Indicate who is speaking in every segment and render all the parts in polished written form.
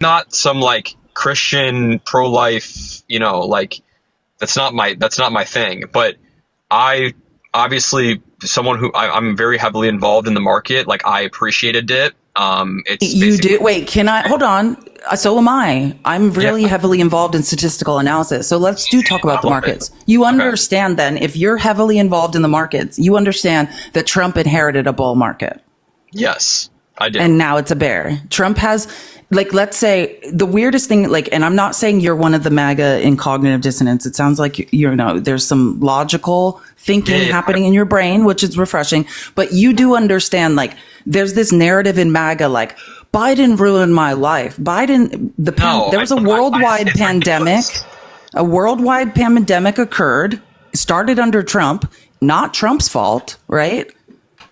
Speaker 1: not some like Christian pro-life, like that's not my thing. But I obviously someone who I'm very heavily involved in the market. Like I appreciated it. It's
Speaker 2: You
Speaker 1: basically,
Speaker 2: do? Wait, can I hold on? So am I. I'm really
Speaker 1: yeah.
Speaker 2: heavily involved in statistical analysis. So let's talk about
Speaker 1: I
Speaker 2: the
Speaker 1: love it.
Speaker 2: markets. You
Speaker 1: Okay.
Speaker 2: understand then, if you're heavily involved in the markets, you understand that Trump inherited a bull market
Speaker 1: Yes, I do.
Speaker 2: and now it's a bear. Trump has, like, let's say the weirdest thing, like, and I'm not saying you're one of the MAGA in cognitive dissonance. It sounds like there's some logical thinking
Speaker 1: Yeah.
Speaker 2: happening in your brain, which is refreshing. But you do understand, like, there's this narrative in MAGA, like, Biden ruined my life.
Speaker 1: No,
Speaker 2: There was a worldwide pandemic. A worldwide pandemic occurred, started under Trump, not Trump's fault, right?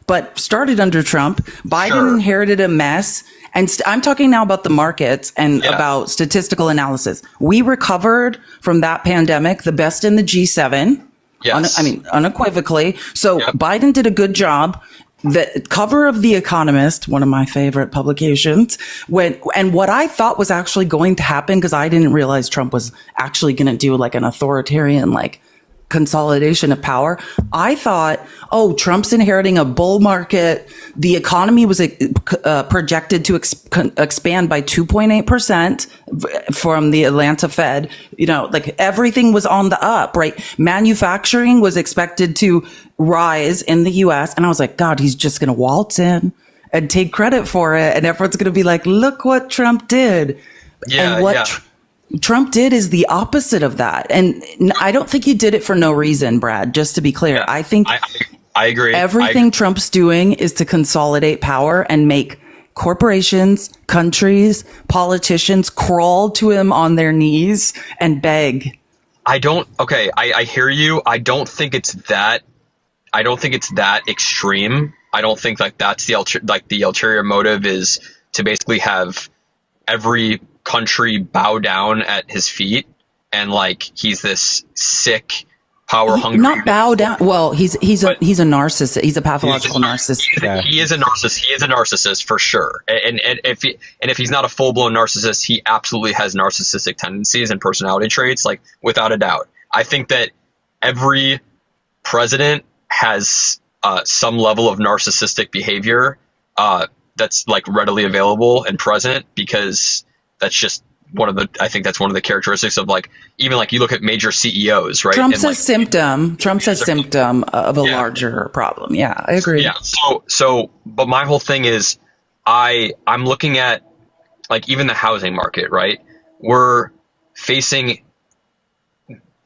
Speaker 2: But started under Trump. Biden
Speaker 1: Sure.
Speaker 2: inherited a mess. And I'm talking now about the markets and
Speaker 1: Yeah.
Speaker 2: about statistical analysis. We recovered from that pandemic, the best in the G7.
Speaker 1: Yes.
Speaker 2: Unequivocally. So
Speaker 1: Yep.
Speaker 2: Biden did a good job. The cover of The Economist, one of my favorite publications, and what I thought was actually going to happen, because I didn't realize Trump was actually going to do like an authoritarian, like, consolidation of power. I thought, oh, Trump's inheriting a bull market. The economy was projected to expand by 2.8% from the Atlanta Fed. Like everything was on the up, right? Manufacturing was expected to rise in the US. And I was like, God, he's just going to waltz in and take credit for it. And everyone's going to be like, look what Trump did.
Speaker 1: Yeah,
Speaker 2: And what
Speaker 1: yeah.
Speaker 2: Trump did is the opposite of that. And I don't think he did it for no reason, Brad, just to be clear.
Speaker 1: Yeah.
Speaker 2: I think
Speaker 1: I agree.
Speaker 2: everything Trump's doing is to consolidate power and make corporations, countries, politicians crawl to him on their knees and beg.
Speaker 1: I hear you. I don't think it's that extreme. I don't think like that's the ulterior motive is to basically have every country bow down at his feet, and like he's this sick, power hungry.
Speaker 2: Not bow down. Well, he's a narcissist. He's a pathological narcissist.
Speaker 1: He is a narcissist. He is a narcissist for sure. And if he's not a full blown narcissist, he absolutely has narcissistic tendencies and personality traits, like without a doubt. I think that every president has some level of narcissistic behavior that's like readily available and present, because that's just I think that's one of the characteristics of like, even like you look at major CEOs, right?
Speaker 2: Trump's
Speaker 1: and,
Speaker 2: a symptom. Trump's a symptom of a larger problem. Yeah, I agree.
Speaker 1: Yeah. But my whole thing is, I'm looking at like even the housing market, right? We're facing,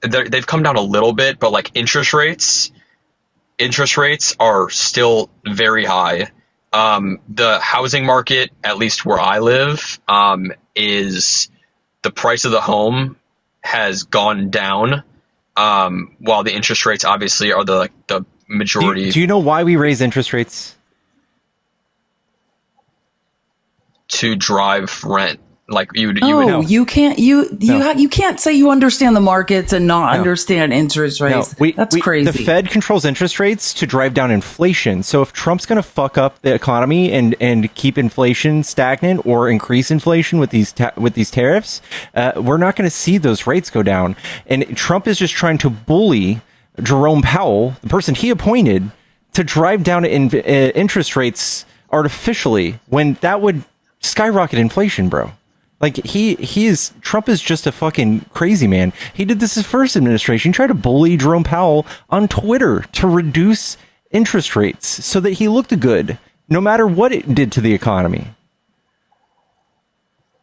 Speaker 1: they've come down a little bit, but like interest rates are still very high. The housing market, at least where I live, is the price of the home has gone down, while the interest rates obviously are the majority.
Speaker 3: Do you know why we raise interest rates?
Speaker 1: To drive rent. Like you would
Speaker 2: you can't you can't say you understand the markets and not understand interest rates. That's crazy.
Speaker 3: The Fed controls interest rates to drive down inflation. So if Trump's going to fuck up the economy and keep inflation stagnant or increase inflation with these tariffs, we're not going to see those rates go down. And Trump is just trying to bully Jerome Powell, the person he appointed, to drive down interest rates artificially, when that would skyrocket inflation, bro. Like Trump is just a fucking crazy man. He did this his first administration. He tried to bully Jerome Powell on Twitter to reduce interest rates so that he looked good, no matter what it did to the economy.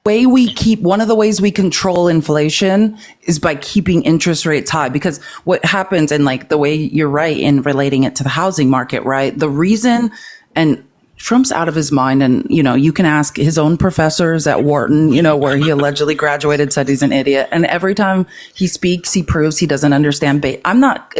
Speaker 2: One of the ways we control inflation is by keeping interest rates high, because what happens, and like the way you're right in relating it to the housing market, right? The reason, and Trump's out of his mind, and you can ask his own professors at Wharton, where he allegedly graduated, said he's an idiot, and every time he speaks, he proves he doesn't understand. I'm not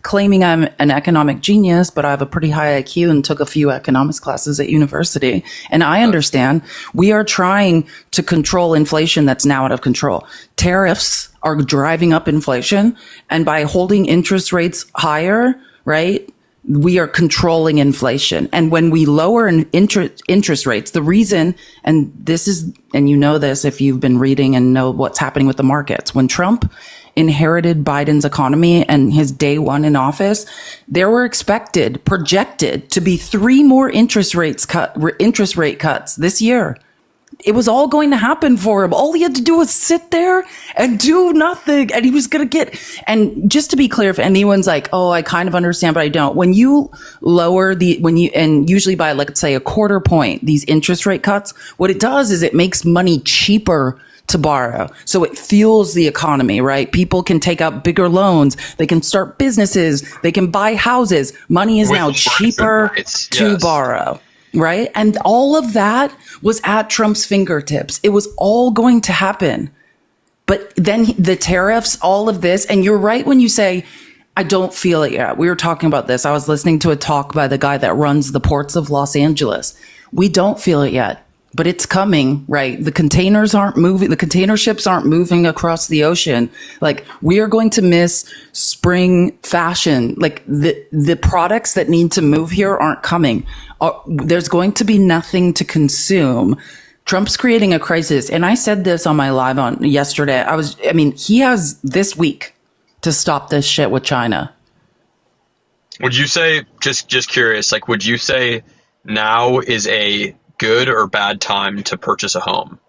Speaker 2: claiming I'm an economic genius, but I have a pretty high IQ and took a few economics classes at university, and I understand we are trying to control inflation that's now out of control. Tariffs are driving up inflation, and by holding interest rates higher, right? we are controlling inflation. And when we lower interest rates, the reason, and this is, and you know this if you've been reading and know what's happening with the markets, when Trump inherited Biden's economy and his day one in office, there were projected to be 3 more interest rate cuts this year. It was all going to happen for him. All he had to do was sit there and do nothing. And he was going to get, and just to be clear, if anyone's like, oh, I kind of understand, but I don't. When you lower and usually by, like, let's say a quarter point, these interest rate cuts, what it does is it makes money cheaper to borrow. So it fuels the economy, right? People can take out bigger loans. They can start businesses. They can buy houses. Money is now cheaper to borrow. Right. And all of that was at Trump's fingertips. It was all going to happen. But then the tariffs, all of this. And you're right when you say, I don't feel it yet. We were talking about this. I was listening to a talk by the guy that runs the ports of Los Angeles. We don't feel it yet, but it's coming, right? The containers aren't moving. The container ships aren't moving across the ocean. Like, we are going to miss spring fashion. Like, the products that need to move here aren't coming. There's going to be nothing to consume. Trump's creating a crisis. And I said this on my live on yesterday. He has this week to stop this shit with China.
Speaker 1: Would you say, just curious, like, would you say now is a good or bad time to purchase a home?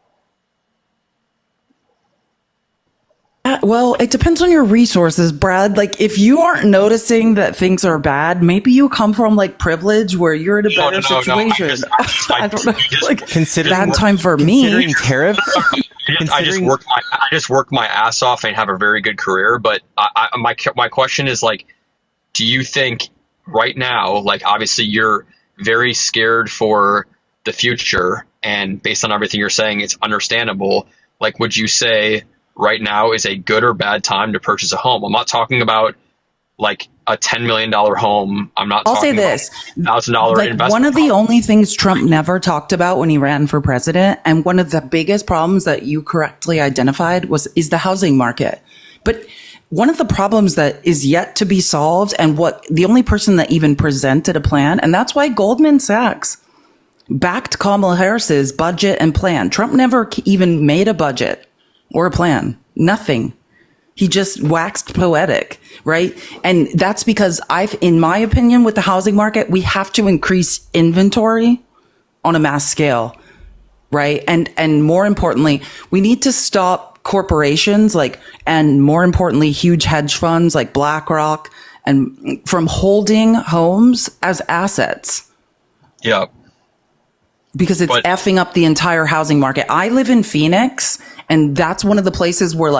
Speaker 2: Well, it depends on your resources, Brad. Like, if you aren't noticing that things are bad, maybe you come from, like, privilege where you're in a better situation. I don't know. Like, bad time for me.
Speaker 3: Considering tariffs.
Speaker 1: I just worked my ass off and have a very good career. But my question is, like, do you think right now, like, obviously you're very scared for the future, and based on everything you're saying, it's understandable. Like, would you say right now is a good or bad time to purchase a home? I'm not talking about, like, a $10 million home. I'll
Speaker 2: say this.
Speaker 1: $1,000 investment.
Speaker 2: One of the only things Trump never talked about when he ran for president, and one of the biggest problems that you correctly identified is the housing market. But one of the problems that is yet to be solved, and the only person that even presented a plan, and that's why Goldman Sachs backed Kamala Harris's budget and plan. Trump never even made a budget or a plan. Nothing. He just waxed poetic, right? And that's because in my opinion, with the housing market, we have to increase inventory on a mass scale, right? And more importantly, we need to stop corporations and more importantly, huge hedge funds like BlackRock and from holding homes as assets.
Speaker 1: Yeah.
Speaker 2: Because it's effing up the entire housing market. I live in Phoenix, and that's one of the places where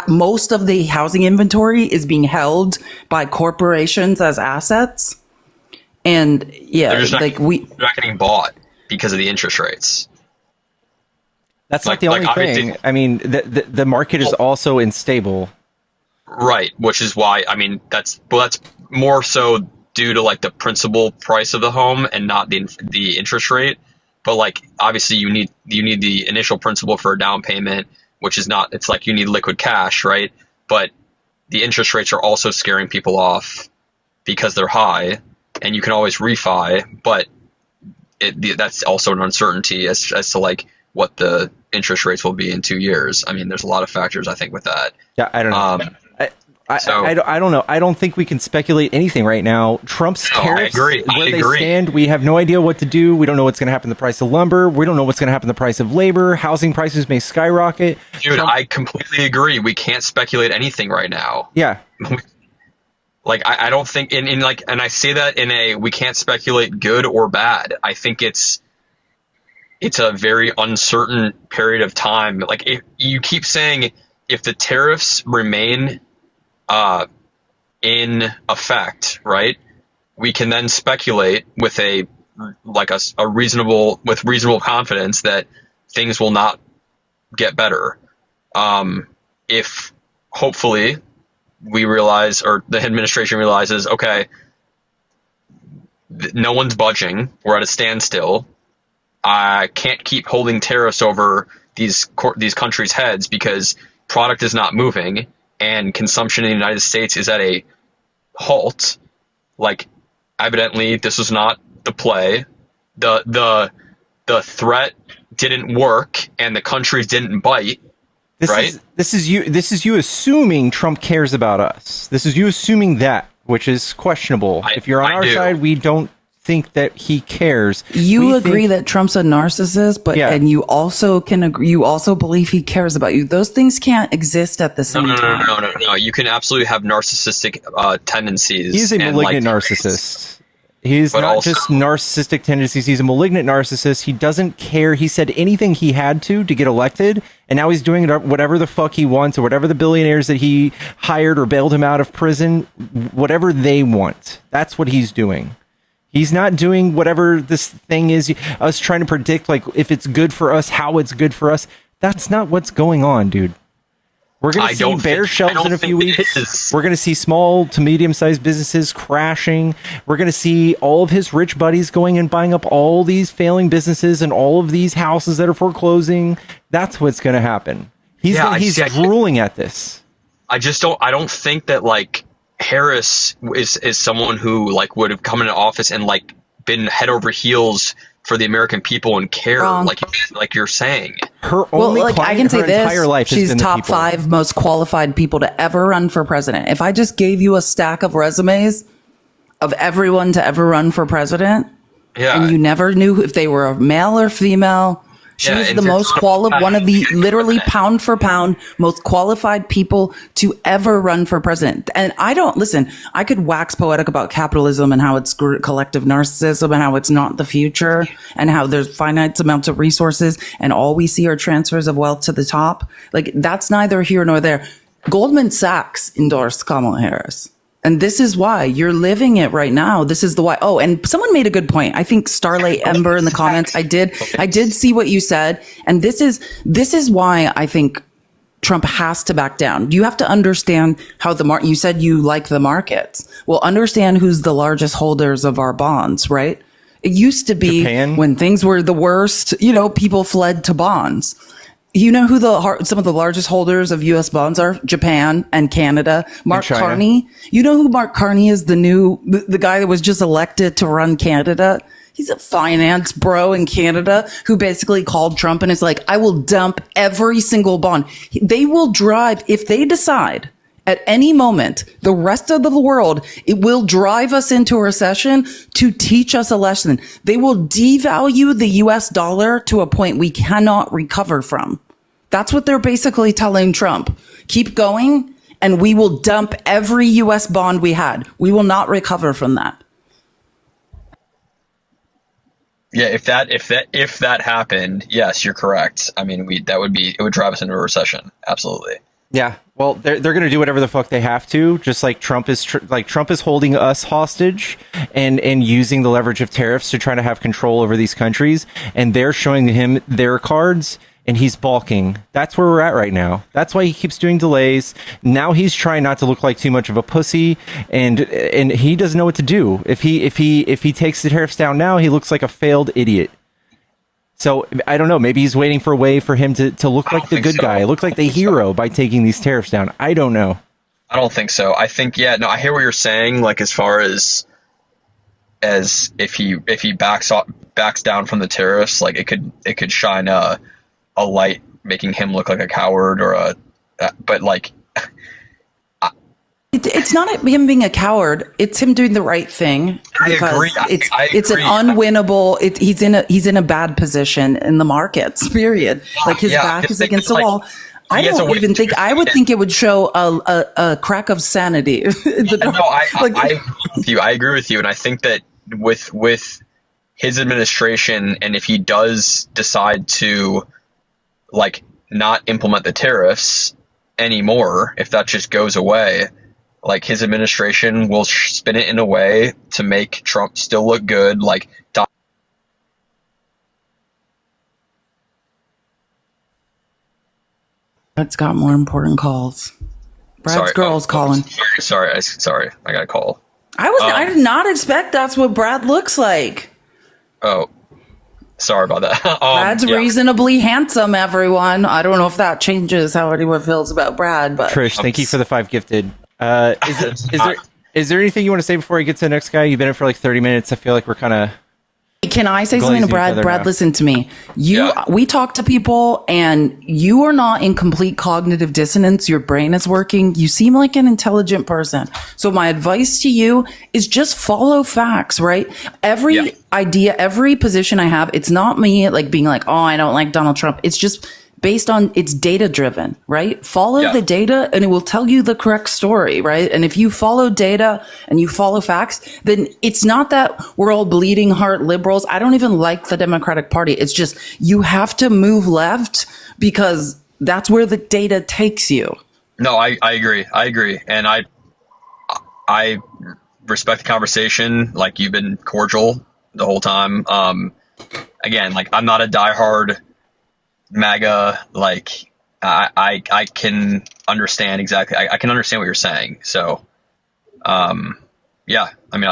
Speaker 2: most of the housing inventory is being held by corporations as assets. And yeah,
Speaker 1: they're not getting bought because of the interest rates.
Speaker 3: That's not the only thing. I mean, the market is also unstable.
Speaker 1: Right, which is why, I mean, that's more so due to, like, the principal price of the home and not the interest rate. But, like, obviously you need the initial principal for a down payment, which is not, it's like you need liquid cash, right? But the interest rates are also scaring people off because they're high, and you can always refi, but that's also an uncertainty as to, like, what the interest rates will be in 2 years. I mean, there's a lot of factors, I think, with that.
Speaker 3: Yeah, I don't know. I don't know. I don't think we can speculate anything right now. Trump's tariffs, where they stand, we have no idea what to do. We don't know what's going to happen to the price of lumber. We don't know what's going to happen to the price of labor. Housing prices may skyrocket.
Speaker 1: Dude, I completely agree. We can't speculate anything right now.
Speaker 3: Yeah.
Speaker 1: Like, I don't think, and I say that we can't speculate good or bad. I think it's a very uncertain period of time. Like, if you keep saying, if the tariffs remain in effect, right, we can then speculate with reasonable confidence that things will not get better. If hopefully we realize, or the administration realizes, okay, no one's budging, we're at a standstill. I can't keep holding tariffs over these countries' heads because product is not moving and consumption in the United States is at a halt. Like, evidently this was not the play. The threat didn't work, and the countries didn't bite. Right?
Speaker 3: This is you assuming Trump cares about us. This is you assuming that, which is questionable. If you're on our side, we don't think that he cares.
Speaker 2: You agree that Trump's a narcissist, but and you also can agree. You also believe he cares about you. Those things can't exist at the same time.
Speaker 1: No. You can absolutely have narcissistic tendencies.
Speaker 3: He's a malignant narcissist. He's not just narcissistic tendencies. He's a malignant narcissist. He doesn't care. He said anything he had to get elected, and now he's doing whatever the fuck he wants, or whatever the billionaires that he hired or bailed him out of prison, whatever they want. That's what he's doing. He's not doing whatever this thing is, us trying to predict, like, if it's good for us, how it's good for us. That's not what's going on, dude. We're going to see bare shelves in a few weeks. We're going to see small to medium-sized businesses crashing. We're going to see all of his rich buddies going and buying up all these failing businesses and all of these houses that are foreclosing. That's what's going to happen. He's drooling at this.
Speaker 1: I don't think that, like, Harris is someone who, like, would have come into office and, like, been head over heels for the American people and care, like you're saying.
Speaker 3: Her only client, I can say entire life
Speaker 2: she's
Speaker 3: has been
Speaker 2: top 5 most qualified people to ever run for president. If I just gave you a stack of resumes of everyone to ever run for president, and you never knew if they were a male or female, she's the most qualified, one of the literally pound for pound most qualified people to ever run for president. And I could wax poetic about capitalism and how it's collective narcissism and how it's not the future and how there's finite amounts of resources and all we see are transfers of wealth to the top. Like, that's neither here nor there. Goldman Sachs endorsed Kamala Harris. And this is why you're living it right now. This is the why. Oh, and someone made a good point. I think Starlight Ember in the comments. I did see what you said. And this is why I think Trump has to back down. You have to understand how you said you like the markets. Well, understand who's the largest holders of our bonds, right? It used to be Japan. When things were the worst, people fled to bonds. You know who some of the largest holders of U.S. bonds are? Japan and Canada. Mark Carney. You know who Mark Carney is? The guy that was just elected to run Canada. He's a finance bro in Canada who basically called Trump and is like, I will dump every single bond. They will drive, if they decide at any moment, the rest of the world, it will drive us into a recession to teach us a lesson. They will devalue the US dollar to a point we cannot recover from. That's what they're basically telling Trump. Keep going, and we will dump every US bond we had. We will not recover from that.
Speaker 1: Yeah, if that happened, yes, you're correct. I mean, it would drive us into a recession. Absolutely.
Speaker 3: Yeah, well, they're going to do whatever the fuck they have to, just like Trump is holding us hostage and using the leverage of tariffs to try to have control over these countries, and they're showing him their cards, and he's balking. That's where we're at right now. That's why he keeps doing delays. Now he's trying not to look like too much of a pussy, and he doesn't know what to do. If he takes the tariffs down now, he looks like a failed idiot. So, I don't know, maybe he's waiting for a way for him to look like the good guy, look like the hero by taking these tariffs down. I don't know.
Speaker 1: I don't think so. I think, I hear what you're saying, like, as far as if he backs down from the tariffs, like, it could shine a light making him look like a coward but like...
Speaker 2: It's not him being a coward. It's him doing the right thing.
Speaker 1: I agree.
Speaker 2: It's an unwinnable. He's in a bad position in the markets. Period. Like his back is against the wall. I would think it would show a crack of sanity.
Speaker 1: I agree with you, and I think that with his administration, and if he does decide to like not implement the tariffs anymore, if that just goes away. Like, his administration will spin it in a way to make Trump still look good. Like,
Speaker 2: Brad's got more important calls. Brad's girl's calling.
Speaker 1: Sorry, I got a call.
Speaker 2: I did not expect that's what Brad looks like.
Speaker 1: Oh, sorry about that.
Speaker 2: Brad's reasonably handsome, everyone. I don't know if that changes how anyone feels about Brad, but
Speaker 3: Trish, thank you for the 5 gifted. Is Is there anything you want to say before I get to the next guy? You've been in for like 30 minutes. I feel like we're kind of...
Speaker 2: Can I say something to Brad? Brad, listen to me. We talk to people and you are not in complete cognitive dissonance. Your brain is working. You seem like an intelligent person. So my advice to you is just follow facts, right? Every idea, every position I have, it's not me like being like, oh, I don't like Donald Trump. It's just based on, it's data driven, right? Follow the data and it will tell you the correct story, right? And if you follow data and you follow facts, then it's not that we're all bleeding heart liberals. I don't even like the Democratic Party. It's just, you have to move left because that's where the data takes you.
Speaker 1: No, I agree. I agree. And I respect the conversation. Like, you've been cordial the whole time. Again, like, I'm not a diehard MAGA, like I can understand exactly. I can understand what you're saying. So, yeah, I mean,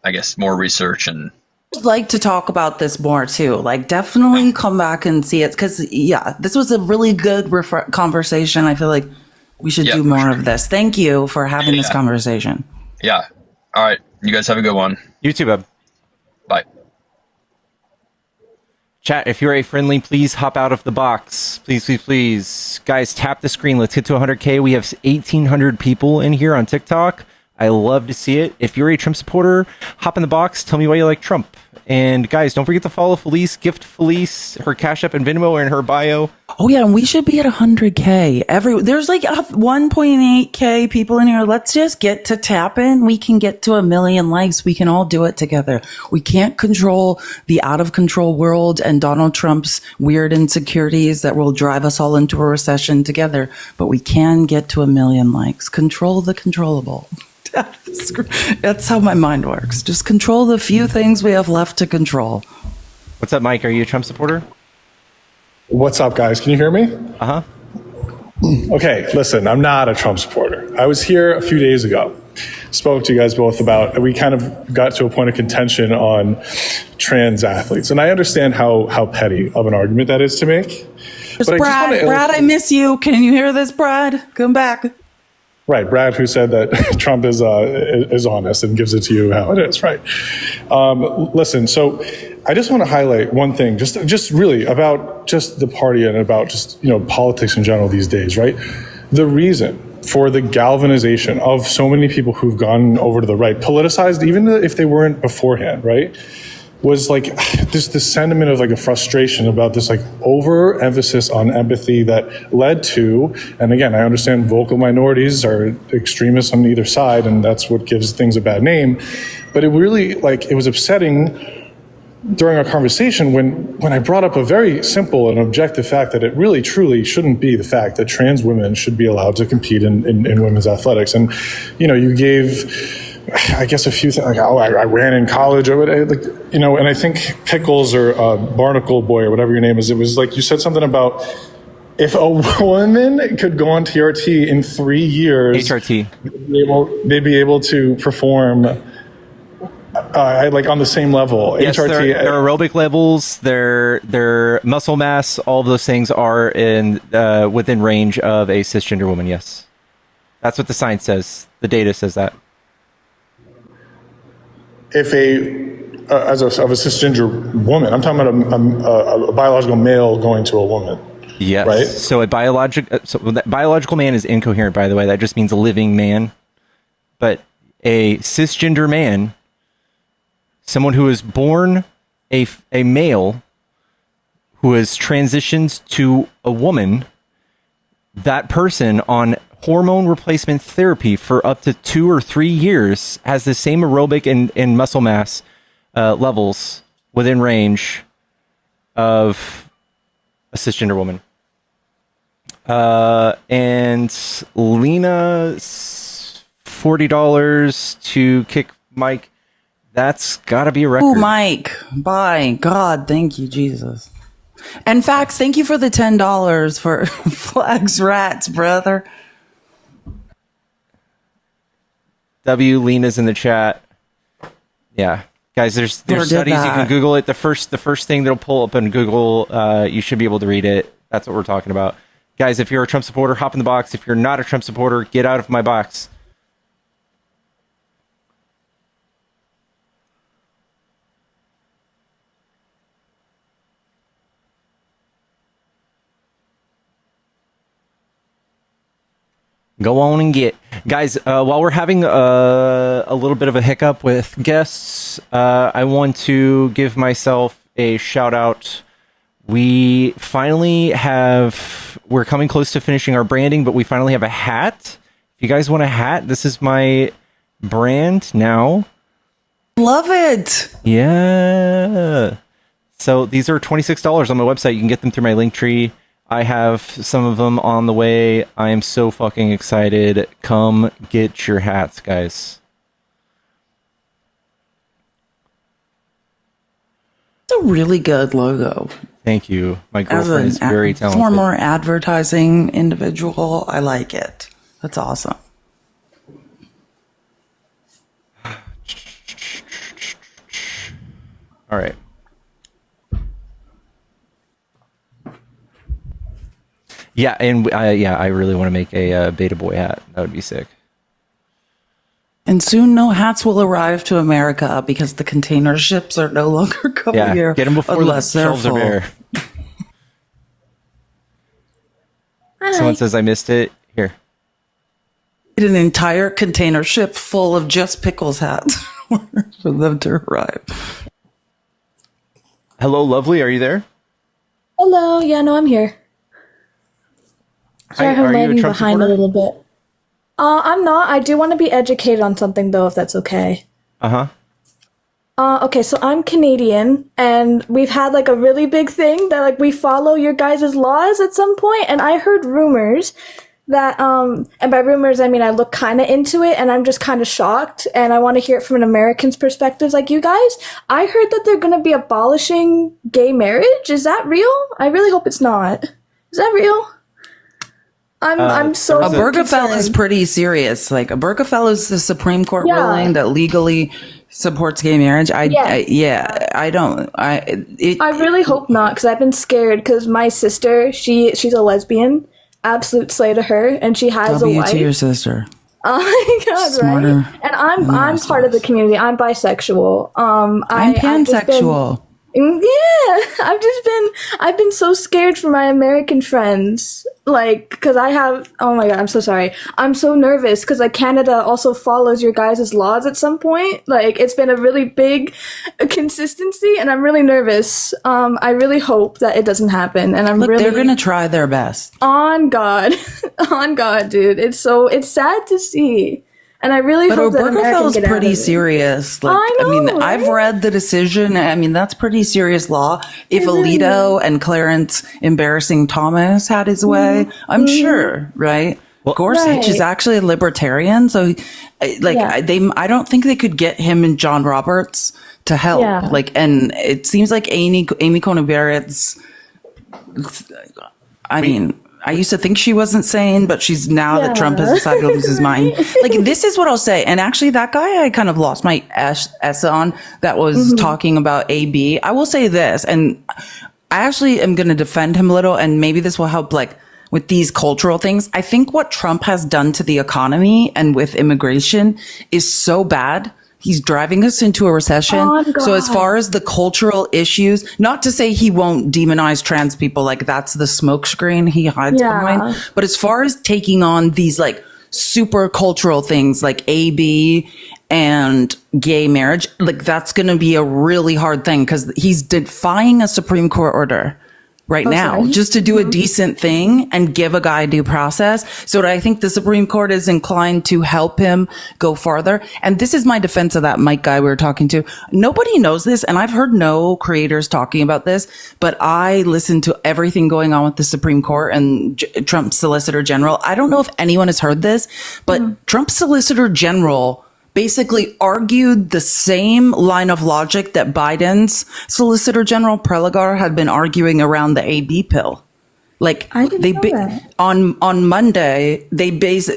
Speaker 1: I guess more research and.
Speaker 2: I'd like to talk about this more too. Like, definitely come back and see it because this was a really good conversation. I feel like we should do more of this. Thank you for having this conversation.
Speaker 1: Yeah. All right. You guys have a good one.
Speaker 3: You too, bub.
Speaker 1: Bye.
Speaker 3: Chat, if you're a friendly, please hop out of the box. Please, please, please. Guys, tap the screen. Let's get to 100K. We have 1,800 people in here on TikTok. I love to see it. If you're a Trump supporter, hop in the box. Tell me why you like Trump. And guys, don't forget to follow Felice. Gift Felice. Her Cash App and Venmo are in her bio.
Speaker 2: Oh yeah, and we should be at 100K. There's like 1.8K people in here. Let's just get to tapping. We can get to 1 million likes. We can all do it together. We can't control the out of control world and Donald Trump's weird insecurities that will drive us all into a recession together. But we can get to 1 million likes. Control the controllable. That's how my mind works. Just control the few things we have left to control.
Speaker 3: What's up, Mike? Are you a Trump supporter?
Speaker 4: What's up, guys? Can you hear me?
Speaker 3: Uh-huh.
Speaker 4: Okay, listen, I'm not a Trump supporter. I was here a few days ago. Spoke to you guys both about, we kind of got to a point of contention on trans athletes. And I understand how petty of an argument that is to make. But
Speaker 2: Brad, I miss you. Can you hear this, Brad? Come back.
Speaker 4: Right, Brad, who said that Trump is honest and gives it to you how it is, right? Listen, so I just want to highlight one thing, just really about just the party and about just, politics in general these days, right? The reason for the galvanization of so many people who've gone over to the right, politicized, even if they weren't beforehand, right? Was like this sentiment of like a frustration about this like overemphasis on empathy that led to, and again, I understand vocal minorities are extremists on either side, and that's what gives things a bad name. But it really, it was upsetting during our conversation when I brought up a very simple and objective fact that it really truly shouldn't be the fact that trans women should be allowed to compete in women's athletics. And, you gave, I guess, a few things, like, I ran in college, or and I think Pickles or Barnacle Boy or whatever your name is, it was like you said something about if a woman could go on TRT in 3 years,
Speaker 3: HRT,
Speaker 4: they'd be able to perform on the same level.
Speaker 3: Yes,
Speaker 4: HRT,
Speaker 3: their aerobic levels, their muscle mass, all of those things are within range of a cisgender woman. Yes, that's what the science says. The data says that.
Speaker 4: If of a cisgender woman, I'm talking about a biological male going to a woman.
Speaker 3: Yes.
Speaker 4: Right.
Speaker 3: So that biological man is incoherent, by the way. That just means a living man. But a cisgender man, someone who is born a male, who has transitioned to a woman, that person on hormone replacement therapy for up to 2 or 3 years has the same aerobic and muscle mass levels within range of a cisgender woman. And Lena, $40 to kick Mike. That's got to be a record.
Speaker 2: Oh, Mike. By God, thank you, Jesus. And Fax, thank you for the $10 for Flags Rats, brother.
Speaker 3: Lena's in the chat. Yeah, guys, there's studies you can Google it. The first thing that'll pull up in Google, you should be able to read it. That's what we're talking about, guys. If you're a Trump supporter, hop in the box. If you're not a Trump supporter, get out of my box. Go on and get. Guys, while we're having a little bit of a hiccup with guests, I want to give myself a shout out. We're coming close to finishing our branding, but we finally have a hat. If you guys want a hat, this is my brand now.
Speaker 2: Love it.
Speaker 3: Yeah. So these are $26 on my website. You can get them through my link tree. I have some of them on the way. I am so fucking excited. Come get your hats, guys.
Speaker 2: It's a really good logo.
Speaker 3: Thank you. My
Speaker 2: As
Speaker 3: girlfriend is very talented.
Speaker 2: former advertising individual, I like it. That's awesome.
Speaker 3: All right. Yeah, and I really want to make a Beta Boy hat. That would be sick.
Speaker 2: And soon no hats will arrive to America because the container ships are no longer coming here.
Speaker 3: Get them before the
Speaker 2: unless they're
Speaker 3: shelves are
Speaker 2: full.
Speaker 3: bare. Someone says I missed it. Here.
Speaker 2: An entire container ship full of just Pickles hats for them to arrive.
Speaker 3: Hello, lovely. Are you there?
Speaker 5: Hello. Yeah, no, I'm here. Sorry,
Speaker 3: Hi, are
Speaker 5: I'm
Speaker 3: you a
Speaker 5: lagging
Speaker 3: Trump
Speaker 5: behind
Speaker 3: supporter?
Speaker 5: a little bit. I'm not. I do want to be educated on something, though, if that's okay.
Speaker 3: Uh-huh.
Speaker 5: Okay, so I'm Canadian, and we've had, like, a really big thing that, like, we follow your guys' laws at some point, and I heard rumors that, and by rumors, I mean I look kind of into it, and I'm just kind of shocked, and I want to hear it from an American's perspective like you guys. I heard that they're going to be abolishing gay marriage. Is that real? I really hope it's not. Is that real? I'm so
Speaker 2: Obergefell is pretty serious. Like Obergefell is the Supreme Court ruling that legally supports gay marriage. I
Speaker 5: really hope not, because I've been scared, because my sister, she's a lesbian, absolute slay to her, and she has a wife.
Speaker 2: to your sister.
Speaker 5: Oh my god,
Speaker 2: Smarter
Speaker 5: right? And I'm part of the community. I'm bisexual.
Speaker 2: I'm pansexual.
Speaker 5: I've been so scared for my American friends, like, because oh my god, I'm so sorry. I'm so nervous because, like, Canada also follows your guys' laws at some point. Like, it's been a really big consistency, and I'm really nervous. I really hope that it doesn't happen, and
Speaker 2: they're gonna try their best.
Speaker 5: On God, on God, dude. It's sad to see. And I really hope that Americans
Speaker 2: is
Speaker 5: get
Speaker 2: pretty
Speaker 5: out of it.
Speaker 2: serious. Like,
Speaker 5: I know, right?
Speaker 2: I've read the decision. I mean, that's pretty serious law. If Alito and Clarence Embarrassing Thomas had his way, I'm sure, right? Gorsuch is actually a libertarian, so I don't think they could get him and John Roberts to help.
Speaker 5: Yeah.
Speaker 2: Like, and it seems like Amy Coney Barrett's. I mean, I used to think she wasn't sane, but she's now that Trump has decided to lose his mind. Like, this is what I'll say. And actually, that guy I kind of lost my S on that was talking about AB. I will say this, and I actually am going to defend him a little, and maybe this will help, like, with these cultural things. I think what Trump has done to the economy and with immigration is so bad. He's driving us into a recession.
Speaker 5: Oh, God.
Speaker 2: So as far as the cultural issues, not to say he won't demonize trans people, like that's the smokescreen he hides behind. But as far as taking on these like super cultural things like AB and gay marriage, like that's going to be a really hard thing because he's defying a Supreme Court order now just to do a decent thing and give a guy due process. So I think the Supreme Court is inclined to help him go farther. And this is my defense of that Mike guy we were talking to. Nobody knows this, and I've heard no creators talking about this, but I listen to everything going on with the Supreme Court and Trump's Solicitor General. I don't know if anyone has heard this, but Trump's Solicitor General basically argued the same line of logic that Biden's Solicitor General Prelogar had been arguing around the AB pill. Like on Monday,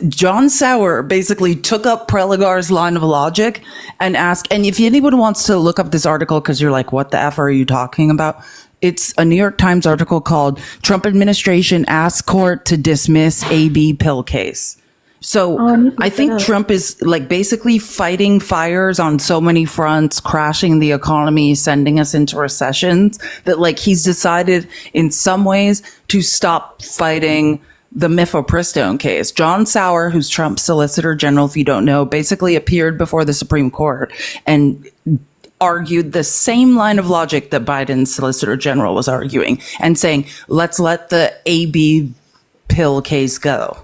Speaker 2: John Sauer basically took up Prelogar's line of logic and asked, and if anyone wants to look up this article, because you're like, what the F are you talking about? It's a New York Times article called Trump Administration Asks Court to Dismiss AB Pill Case. So I think Trump is like basically fighting fires on so many fronts, crashing the economy, sending us into recessions that like he's decided in some ways to stop fighting the mifepristone case. John Sauer, who's Trump's Solicitor General, if you don't know, basically appeared before the Supreme Court and argued the same line of logic that Biden's Solicitor General was arguing and saying, let's let the AB pill case go.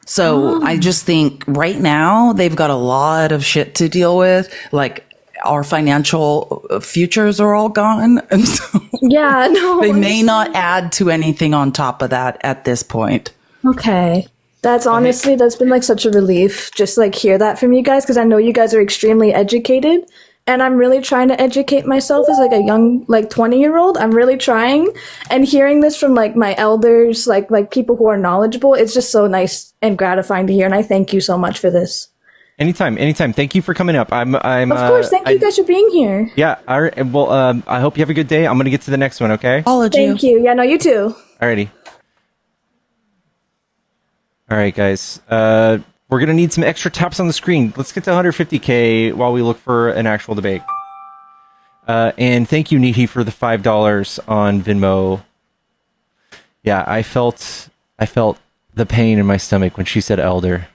Speaker 2: So I just think right now they've got a lot of shit to deal with. Like, our financial futures are all gone. And so
Speaker 5: Yeah, no.
Speaker 2: they may not add to anything on top of that at this point.
Speaker 5: Okay. That's been like such a relief just like hear that from you guys, because I know you guys are extremely educated. And I'm really trying to educate myself as like a young, like 20-year-old. I'm really trying. And hearing this from like my elders, like people who are knowledgeable, it's just so nice and gratifying to hear. And I thank you so much for this.
Speaker 3: Anytime. Thank you for coming up. I'm.
Speaker 5: Of course. Thank you guys for being here.
Speaker 3: Yeah. All right. Well, I hope you have a good day. I'm going to get to the next one. Okay.
Speaker 2: Apology.
Speaker 5: Thank you. Yeah, no, you too.
Speaker 3: Alrighty. All right, guys. We're going to need some extra taps on the screen. Let's get to 150K while we look for an actual debate. And thank you, Neehi, for the $5 on Venmo. Yeah, I felt the pain in my stomach when she said elder.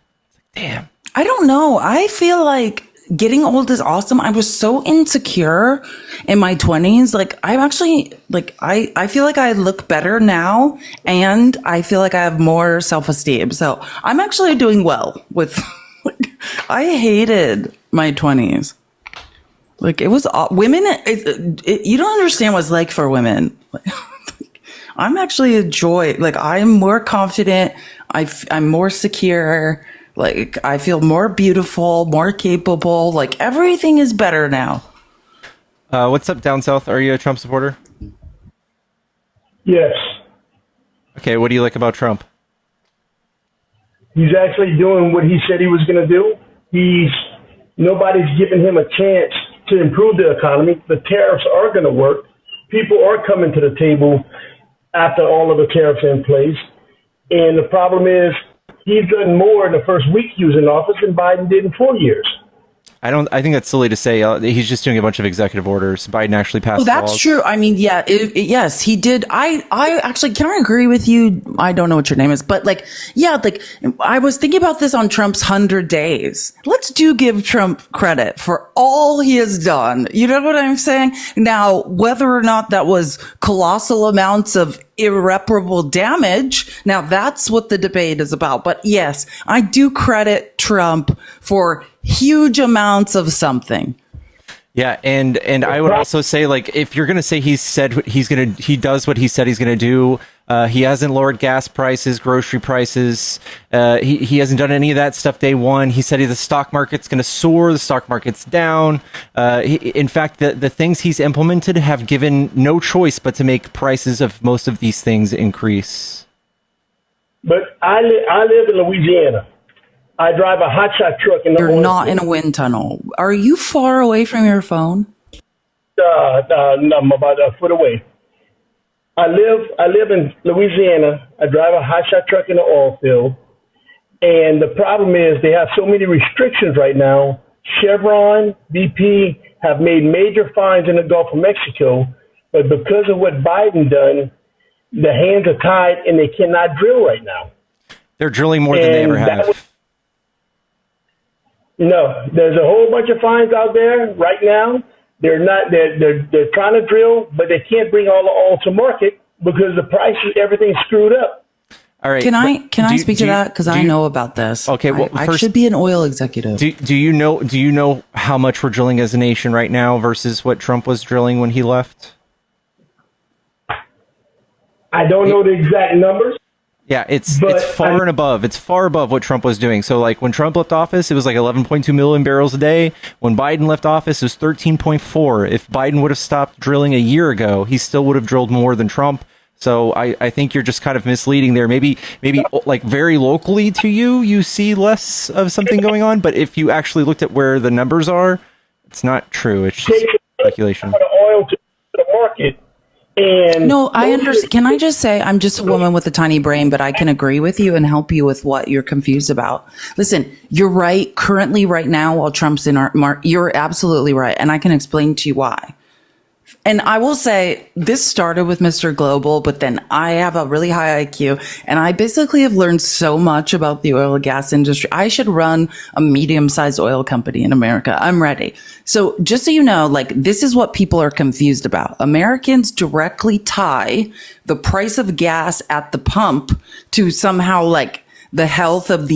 Speaker 3: Damn.
Speaker 2: I don't know. I feel like getting old is awesome. I was so insecure in my 20s. Like, I'm actually, like, I feel like I look better now, and I feel like I have more self-esteem. So I'm actually doing well with, like, I hated my 20s. Like, it was, women, you don't understand what it's like for women. I'm actually a joy. Like, I'm more confident. I'm more secure. Like, I feel more beautiful, more capable. Like, everything is better now.
Speaker 3: What's up, down south? Are you a Trump supporter?
Speaker 6: Yes.
Speaker 3: Okay, what do you like about Trump?
Speaker 6: He's actually doing what he said he was going to do. Nobody's giving him a chance to improve the economy. The tariffs are going to work. People are coming to the table after all of the tariffs are in place. And the problem is, he's done more in the first week he was in office than Biden did in 4 years.
Speaker 3: I think that's silly to say. He's just doing a bunch of executive orders. Biden actually passed.
Speaker 2: Oh, that's
Speaker 3: laws.
Speaker 2: true. I mean, yeah, yes, he did. I actually, can I agree with you? I don't know what your name is, but like, yeah, like, I was thinking about this on Trump's 100 days. Let's give Trump credit for all he has done. You know what I'm saying? Now, whether or not that was colossal amounts of irreparable damage, now that's what the debate is about. But yes, I do credit Trump for huge amounts of something.
Speaker 3: Yeah, and I would also say, like, if you're gonna say he does what he said he's gonna do. He hasn't lowered gas prices, grocery prices. He hasn't done any of that stuff day one. He said the stock market's gonna soar. The stock market's down. In fact, the things he's implemented have given no choice but to make prices of most of these things increase.
Speaker 6: But I live in Louisiana. I drive a hotshot truck in the
Speaker 2: You're not in a wind tunnel. Are you far away from your phone?
Speaker 6: I'm about a foot away. I live in Louisiana. I drive a hotshot truck in the oil field. And the problem is they have so many restrictions right now. Chevron, BP have made major fines in the Gulf of Mexico. But because of what Biden done, the hands are tied and they cannot drill right now.
Speaker 3: They're drilling more than they ever have.
Speaker 6: No, there's a whole bunch of fines out there right now. They're trying to drill, but they can't bring all the oil to market because the prices, everything's screwed up.
Speaker 3: All right.
Speaker 2: Can I speak to that? Because I know about this.
Speaker 3: Okay. Well,
Speaker 2: I should be an oil executive.
Speaker 3: Do you know how much we're drilling as a nation right now versus what Trump was drilling when he left?
Speaker 6: I don't know the exact numbers.
Speaker 3: Yeah, it's far above. It's far above what Trump was doing. So, like, when Trump left office, it was like 11.2 million barrels a day. When Biden left office, it was 13.4. If Biden would have stopped drilling a year ago, he still would have drilled more than Trump. So I think you're just kind of misleading there. Maybe like very locally to you see less of something going on. But if you actually looked at where the numbers are, it's not true. It's just speculation.
Speaker 6: Oil to the market. And
Speaker 2: no, I understand. Can I just say, I'm just a woman with a tiny brain, but I can agree with you and help you with what you're confused about. Listen, you're right. Currently, right now, while Trump's in you're absolutely right. And I can explain to you why. And I will say this started with Mr. Global, but then I have a really high IQ and I basically have learned so much about the oil and gas industry. I should run a medium-sized oil company in America. I'm ready. So just so you know, like this is what people are confused about. Americans directly tie the price of gas at the pump to somehow like the health of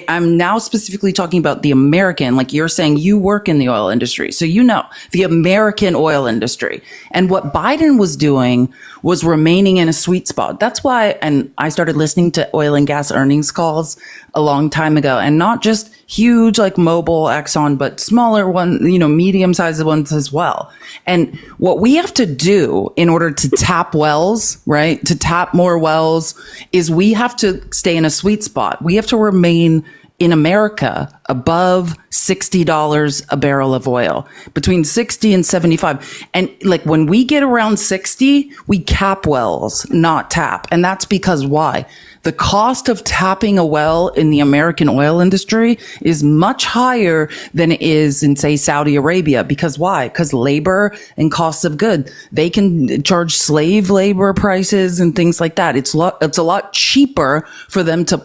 Speaker 2: I'm now specifically talking about the American, like you're saying you work in the oil industry. So, you know, the American oil industry. And what Biden was doing was remaining in a sweet spot. That's why, and I started listening to oil and gas earnings calls a long time ago, and not just huge like Mobil, Exxon, but smaller one, you know, medium sized ones as well. And what we have to do in order to tap wells, right, to tap more wells, is we have to stay in a sweet spot. We have to remain in America above $60 a barrel of oil, between 60 and 75. And like when we get around 60, we cap wells, not tap. And that's because why? The cost of tapping a well in the American oil industry is much higher than it is in, say, Saudi Arabia. Because why? Because labor and costs of good. They can charge slave labor prices and things like that. It's a lot cheaper for them to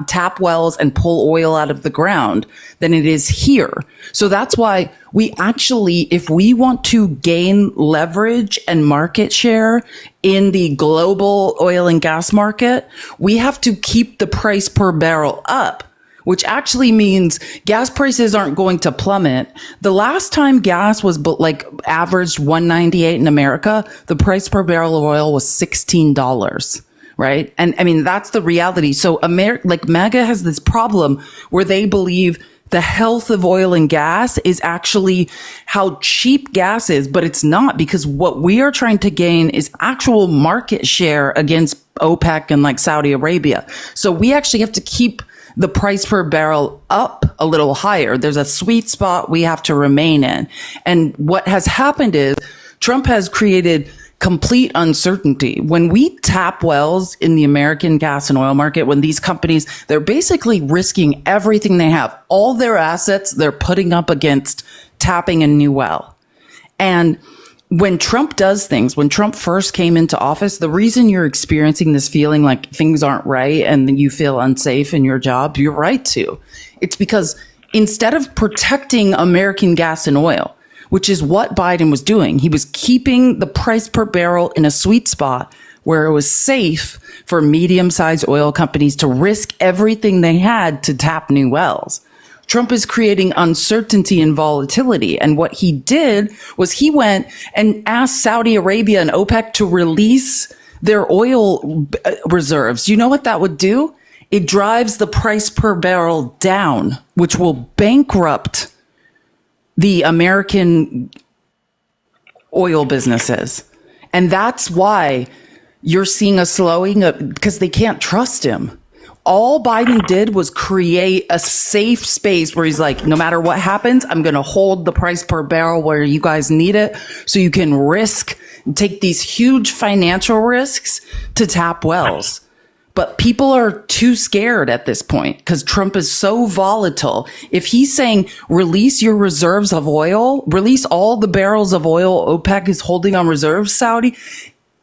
Speaker 2: tap wells and pull oil out of the ground than it is here. So that's why we actually, if we want to gain leverage and market share in the global oil and gas market, we have to keep the price per barrel up, which actually means gas prices aren't going to plummet. The last time gas was like averaged $1.98 in America, the price per barrel of oil was $16. Right. And I mean, that's the reality. So like MAGA has this problem where they believe the health of oil and gas is actually how cheap gas is, but it's not, because what we are trying to gain is actual market share against OPEC and like Saudi Arabia. So we actually have to keep the price per barrel up a little higher. There's a sweet spot we have to remain in. And what has happened is Trump has created complete uncertainty. When we tap wells in the American gas and oil market, when these companies, they're basically risking everything they have, all their assets, they're putting up against tapping a new well. And when Trump does things, when Trump first came into office, the reason you're experiencing this feeling like things aren't right and you feel unsafe in your job, you're right to. It's because instead of protecting American gas and oil, which is what Biden was doing, he was keeping the price per barrel in a sweet spot where it was safe for medium-sized oil companies to risk everything they had to tap new wells. Trump is creating uncertainty and volatility. And what he did was he went and asked Saudi Arabia and OPEC to release their oil reserves. You know what that would do? It drives the price per barrel down, which will bankrupt the American oil businesses. And that's why you're seeing a slowing because they can't trust him. All Biden did was create a safe space where he's like, no matter what happens, I'm going to hold the price per barrel where you guys need it so you can take these huge financial risks to tap wells. But people are too scared at this point because Trump is so volatile. If he's saying, release your reserves of oil, release all the barrels of oil OPEC is holding on reserves, Saudi,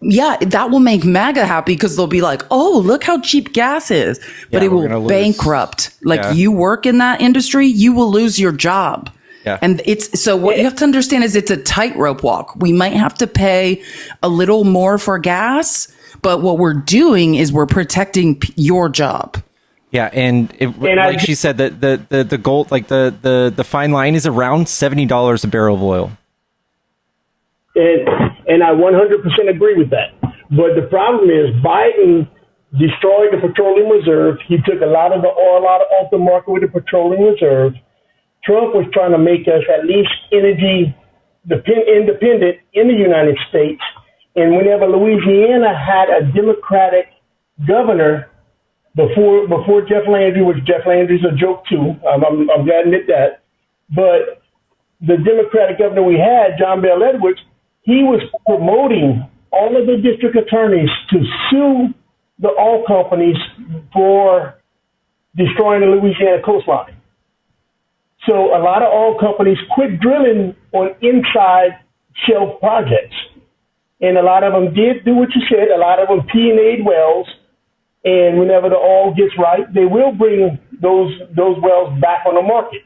Speaker 2: yeah, that will make MAGA happy because they'll be like, oh, look how cheap gas is. But it will bankrupt. Like you work in that industry, you will lose your job. Yeah. And so what you have to understand is it's a tightrope walk. We might have to pay a little more for gas, but what we're doing is we're protecting your job.
Speaker 3: Yeah, and like she said, the goal, like the fine line is around $70 a barrel of oil.
Speaker 6: And I 100% agree with that. But the problem is Biden destroyed the petroleum reserve. He took a lot of the oil off the market with the petroleum reserve. Trump was trying to make us at least energy independent in the United States. And whenever Louisiana had a Democratic governor before Jeff Landry, which Jeff Landry's a joke too, I'm glad to admit that. But the Democratic governor we had, John Bel Edwards, he was promoting all of the district attorneys to sue the oil companies for destroying the Louisiana coastline. So a lot of oil companies quit drilling on inside shelf projects. And a lot of them did do what you said. A lot of them P&A'd wells. And whenever the oil gets right, they will bring those wells back on the market.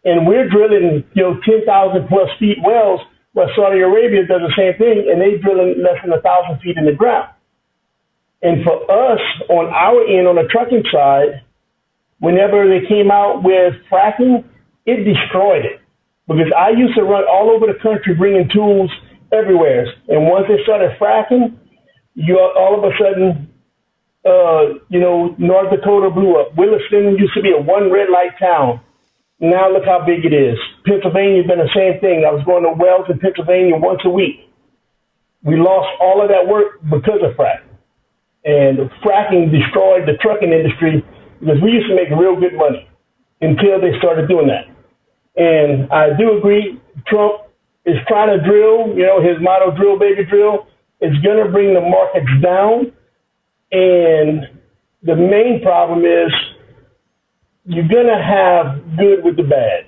Speaker 6: And we're drilling, 10,000 plus feet wells, while Saudi Arabia does the same thing, and they drilling less than 1,000 feet in the ground. And for us, on our end, on the trucking side, whenever they came out with fracking, it destroyed it. Because I used to run all over the country bringing tools everywhere. And once they started fracking, all of a sudden, North Dakota blew up. Williston used to be a one red light town. Now look how big it is. Pennsylvania's been the same thing. I was going to wells in Pennsylvania once a week. We lost all of that work because of fracking. And fracking destroyed the trucking industry because we used to make real good money until they started doing that. And I do agree, Trump is trying to drill, his motto, drill, baby, drill. It's going to bring the markets down. And the main problem is you're going to have good with the bad.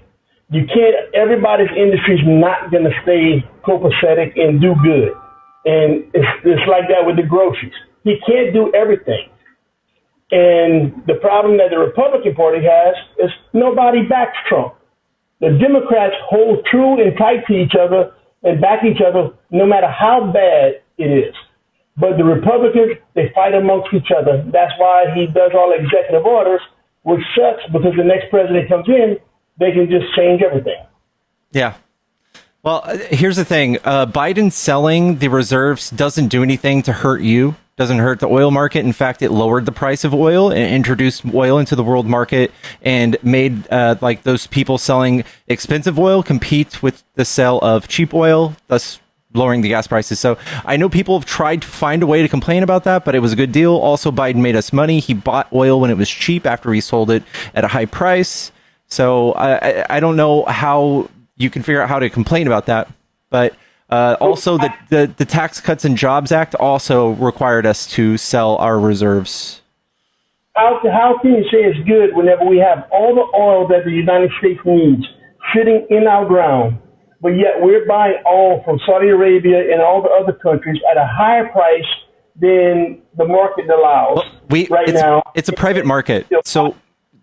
Speaker 6: You can't, everybody's industry is not going to stay copacetic and do good. And it's like that with the groceries. He can't do everything. And the problem that the Republican Party has is nobody backs Trump. The Democrats hold true and tight to each other and back each other no matter how bad it is. But the Republicans, they fight amongst each other. That's why he does all executive orders, which sucks because the next president comes in, they can just change everything.
Speaker 3: Yeah. Well, here's the thing. Biden selling the reserves doesn't do anything to hurt you. Doesn't hurt the oil market. In fact, it lowered the price of oil and introduced oil into the world market and made like those people selling expensive oil compete with the sale of cheap oil, thus lowering the gas prices. So I know people have tried to find a way to complain about that, but it was a good deal. Also, Biden made us money. He bought oil when it was cheap after he sold it at a high price. So I don't know how you can figure out how to complain about that, but also, the Tax Cuts and Jobs Act also required us to sell our reserves.
Speaker 6: How can you say it's good whenever we have all the oil that the United States needs sitting in our ground, but yet we're buying oil from Saudi Arabia and all the other countries at a higher price than the market allows now?
Speaker 3: It's a private market. So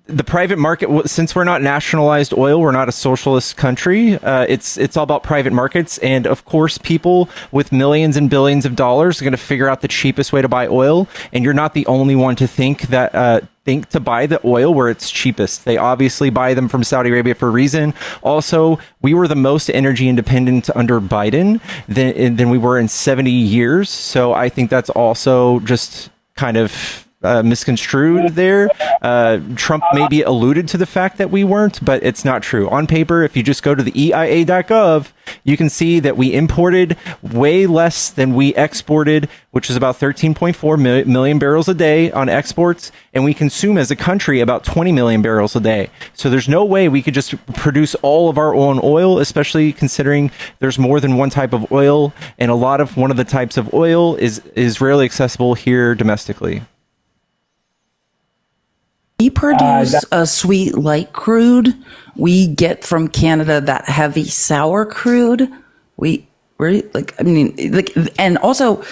Speaker 3: the private market, since we're not nationalized oil, we're not a socialist country. It's all about private markets. And of course, people with millions and billions of dollars are going to figure out the cheapest way to buy oil. And you're not the only one to think to buy the oil where it's cheapest. They obviously buy them from Saudi Arabia for a reason. Also, we were the most energy independent under Biden than we were in 70 years. So I think that's also just kind of misconstrued there. Trump maybe alluded to the fact that we weren't, but it's not true. On paper, if you just go to the EIA.gov, you can see that we imported way less than we exported, which is about 13.4 million barrels a day on exports, and we consume as a country about 20 million barrels a day. So there's no way we could just produce all of our own oil, especially considering there's more than one type of oil, and one of the types of oil is rarely accessible here domestically.
Speaker 2: We produce a sweet light crude. We get from Canada that heavy sour crude. And also,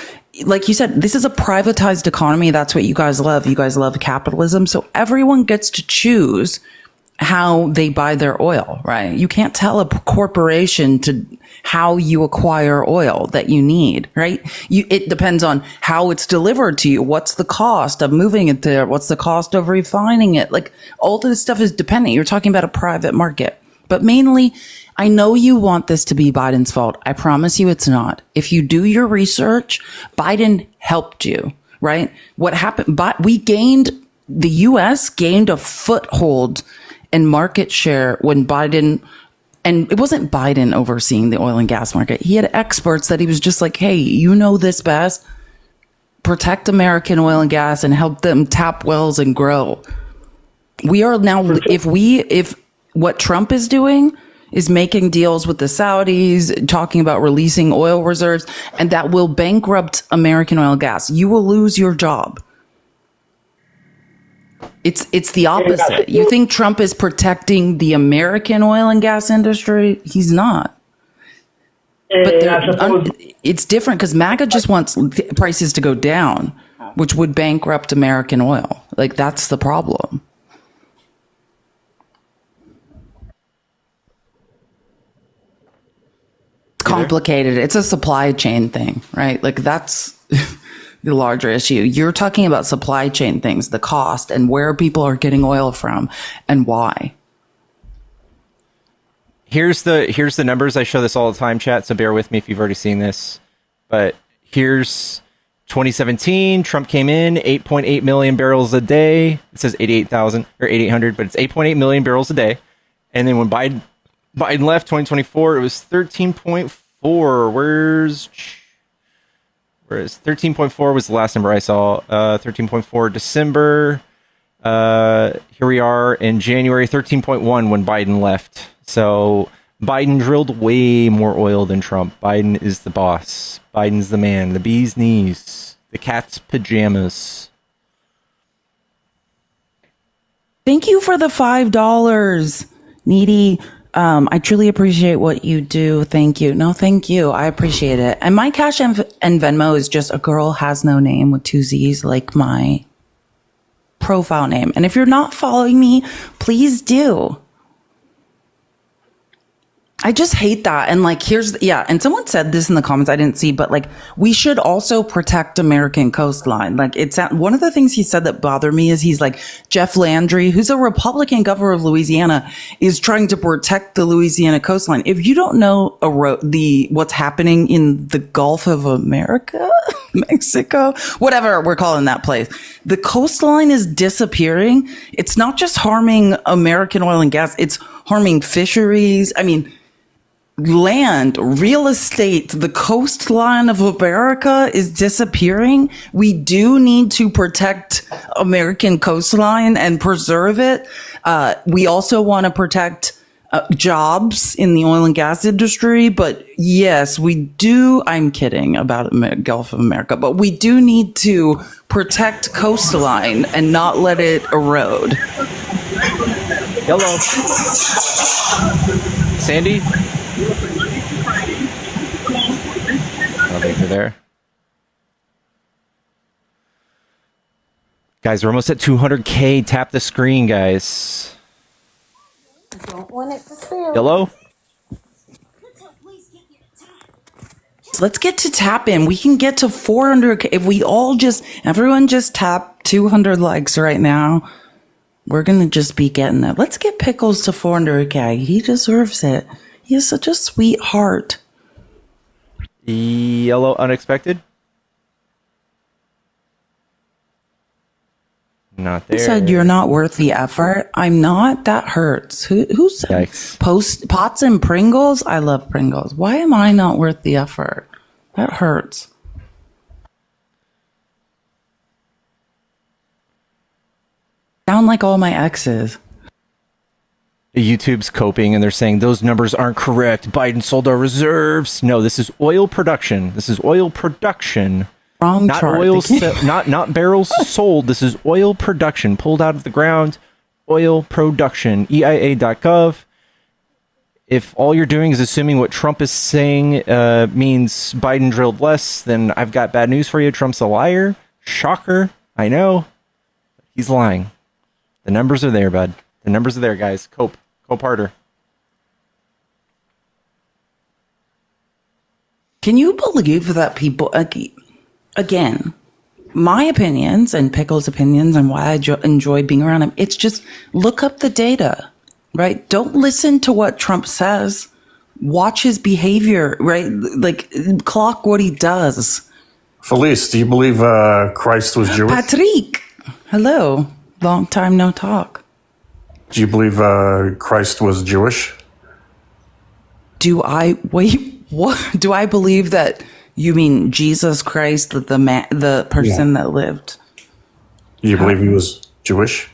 Speaker 2: like you said, this is a privatized economy. That's what you guys love. You guys love capitalism. So everyone gets to choose how they buy their oil, right? You can't tell a corporation to how you acquire oil that you need, right? It depends on how it's delivered to you. What's the cost of moving it there? What's the cost of refining it? Like all this stuff is dependent. You're talking about a private market, but mainly I know you want this to be Biden's fault. I promise you it's not. If you do your research, Biden helped you, right? What happened? But the U.S. gained a foothold and market share when Biden, and it wasn't Biden overseeing the oil and gas market. He had experts that he was just like, hey, you know this best. Protect American oil and gas and help them tap wells and grow. We are now, if what Trump is doing is making deals with the Saudis, talking about releasing oil reserves, and that will bankrupt American oil and gas. You will lose your job. It's the opposite. You think Trump is protecting the American oil and gas industry? He's not. But It's different because MAGA just wants prices to go down, which would bankrupt American oil. Like, that's the problem. It's complicated. It's a supply chain thing, right? Like, that's the larger issue. You're talking about supply chain things, the cost and where people are getting oil from and why.
Speaker 3: Here's the numbers. I show this all the time, chat, so bear with me if you've already seen this. But here's 2017. Trump came in 8.8 million barrels a day. It says 88,000 or 8,800, but it's 8.8 million barrels a day. And then when Biden left 2024, it was 13.4. Where's 13.4 was the last number I saw. 13.4 December. Here we are in January, 13.1 when Biden left. So Biden drilled way more oil than Trump. Biden is the boss. Biden's the man. The bee's knees. The cat's pajamas.
Speaker 2: Thank you for the $5, Needy. I truly appreciate what you do. Thank you. No, thank you. I appreciate it. And my Cash and Venmo is just a girl has no name with 2 Z's, like my profile name. And if you're not following me, please do. I just hate that. And like, and someone said this in the comments, I didn't see, but like, we should also protect American coastline. Like, it's one of the things he said that bothered me is he's like, Jeff Landry, who's a Republican governor of Louisiana, is trying to protect the Louisiana coastline. If you don't know what's happening in the Gulf of America, Mexico, whatever we're calling that place, the coastline is disappearing. It's not just harming American oil and gas, it's harming fisheries. I mean, land, real estate, the coastline of America is disappearing. We do need to protect American coastline and preserve it. We also want to protect jobs in the oil and gas industry. But yes, we do. I'm kidding about Gulf of America, but we do need to protect coastline and not let it erode.
Speaker 3: Hello. Sandy? I don't think you're there. Guys, we're almost at 200K. Tap the screen, guys.
Speaker 7: I don't want it to fail.
Speaker 3: Hello?
Speaker 2: Let's get to tap in. We can get to 400K. If everyone just tap 200 likes right now, we're going to just be getting that. Let's get Pickles to 400K. He deserves it. He has such a sweet heart.
Speaker 3: Yellow unexpected? Not there.
Speaker 2: Who said you're not worth the effort? I'm not. That hurts. Who said?
Speaker 3: Yikes.
Speaker 2: Pots and Pringles? I love Pringles. Why am I not worth the effort? That hurts. Sound like all my exes.
Speaker 3: YouTube's coping and they're saying those numbers aren't correct. Biden sold our reserves. No, this is oil production. This is oil production.
Speaker 2: Wrong
Speaker 3: not
Speaker 2: chart.
Speaker 3: Oil, not barrels sold. This is oil production pulled out of the ground. Oil production. EIA.gov. If all you're doing is assuming what Trump is saying means Biden drilled less, then I've got bad news for you. Trump's a liar. Shocker. I know. He's lying. The numbers are there, bud. The numbers are there, guys. Cope harder.
Speaker 2: Can you believe that people, again, my opinions and Pickles' opinions and why I enjoy being around him, it's just look up the data, right? Don't listen to what Trump says. Watch his behavior, right? Like, clock what he does.
Speaker 8: Felice, do you believe Christ was Jewish?
Speaker 2: Patrick, hello. Long time no talk.
Speaker 8: Do you believe Christ was Jewish?
Speaker 2: What? Do I believe that you mean Jesus Christ, the person that lived?
Speaker 8: Do you believe he was Jewish?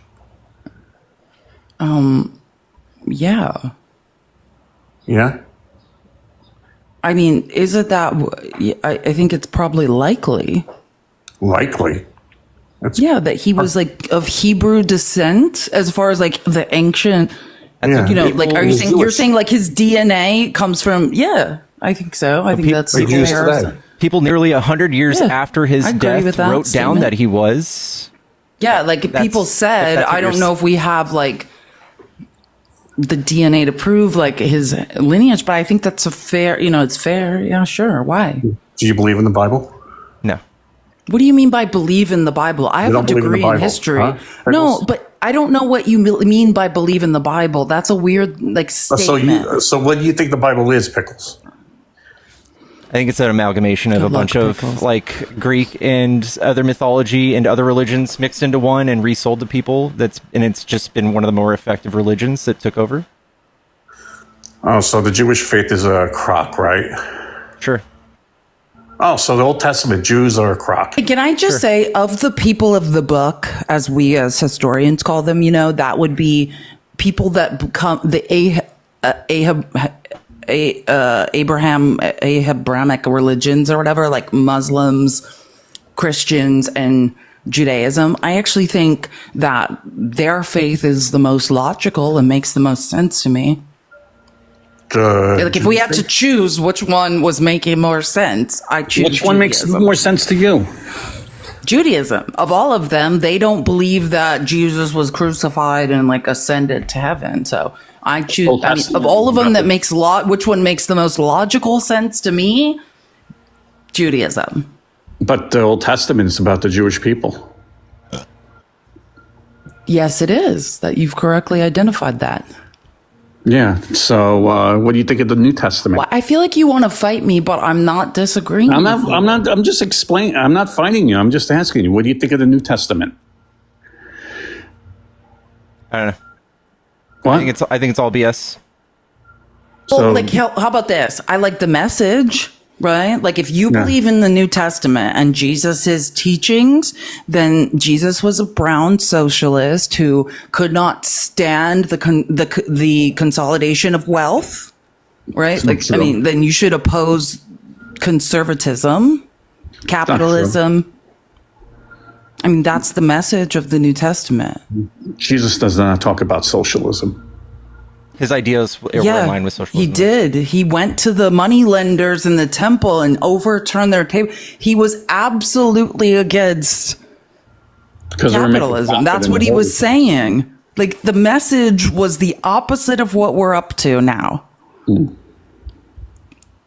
Speaker 2: Yeah.
Speaker 8: Yeah?
Speaker 2: I mean, is it that? I think it's probably likely.
Speaker 8: Likely?
Speaker 2: That he was like of Hebrew descent, as far as like the ancient.
Speaker 8: Yeah.
Speaker 2: Like, are you saying you're saying like his DNA comes from? Yeah, I think so. I think that's
Speaker 8: Like Jews
Speaker 2: fair.
Speaker 8: today.
Speaker 3: People nearly 100 years
Speaker 2: Yeah,
Speaker 3: after his
Speaker 2: I agree with
Speaker 3: death
Speaker 2: that
Speaker 3: wrote down
Speaker 2: statement.
Speaker 3: that he was.
Speaker 2: Yeah, like people said,
Speaker 3: that's what
Speaker 2: I don't
Speaker 3: you're
Speaker 2: know if we have like the DNA to prove like his lineage, but I think that's a fair, it's fair. Yeah, sure. Why?
Speaker 8: Do you believe in the Bible?
Speaker 3: No.
Speaker 2: What do you mean by believe in the Bible? I have a
Speaker 8: don't believe in the
Speaker 2: degree in
Speaker 8: Bible,
Speaker 2: history.
Speaker 8: huh?
Speaker 2: No,
Speaker 8: Pickles?
Speaker 2: but I don't know what you mean by believe in the Bible. That's a weird like statement.
Speaker 8: So what do you think the Bible is, Pickles?
Speaker 3: I think it's an amalgamation of
Speaker 2: Good
Speaker 3: a bunch
Speaker 2: luck,
Speaker 3: of
Speaker 2: Pickles.
Speaker 3: like Greek and other mythology and other religions mixed into one and resold to people. It's just been one of the more effective religions that took over.
Speaker 8: Oh, so the Jewish faith is a crock, right?
Speaker 3: Sure.
Speaker 8: Oh, so the Old Testament Jews are a crock.
Speaker 2: Can I just say, of the people of the book, as we as historians call them, that would be people that become the Abrahamic religions or whatever, like Muslims, Christians, and Judaism. I actually think that their faith is the most logical and makes the most sense to me. Like if we had to choose which one was making more sense, I choose
Speaker 9: Which one makes
Speaker 2: Judaism.
Speaker 9: more sense to you?
Speaker 2: Judaism. Of all of them, they don't believe that Jesus was crucified and like ascended to heaven. So I choose.
Speaker 9: Old
Speaker 2: I mean, of
Speaker 9: Testament.
Speaker 2: all of them, which one makes the most logical sense to me? Judaism.
Speaker 9: But the Old Testament is about the Jewish people.
Speaker 2: Yes, it is. That you've correctly identified that.
Speaker 9: Yeah. So, what do you think of the New Testament?
Speaker 2: Well, I feel like you want to fight me, but I'm not disagreeing.
Speaker 9: I'm
Speaker 2: with you.
Speaker 9: not. I'm just explaining. I'm not fighting you. I'm just asking you. What do you think of the New Testament?
Speaker 3: I don't know.
Speaker 9: What?
Speaker 3: I think it's all BS.
Speaker 2: Well,
Speaker 9: So-
Speaker 2: like, how about this? I like the message, right? Like, if you believe in the New Testament and Jesus's teachings, then Jesus was a brown socialist who could not stand the consolidation of wealth, right? Like,
Speaker 9: true.
Speaker 2: I mean, then you should oppose conservatism, capitalism. I mean, that's the message of the New Testament.
Speaker 9: Jesus does not talk about socialism.
Speaker 3: His ideas were in line with socialism.
Speaker 2: He did. He went to the money lenders in the temple and overturned their table. He was absolutely against
Speaker 9: Because they're making
Speaker 2: capitalism.
Speaker 9: profit
Speaker 2: That's
Speaker 9: in
Speaker 2: what
Speaker 9: the
Speaker 2: he was
Speaker 9: world.
Speaker 2: saying. Like the message was the opposite of what we're up to now.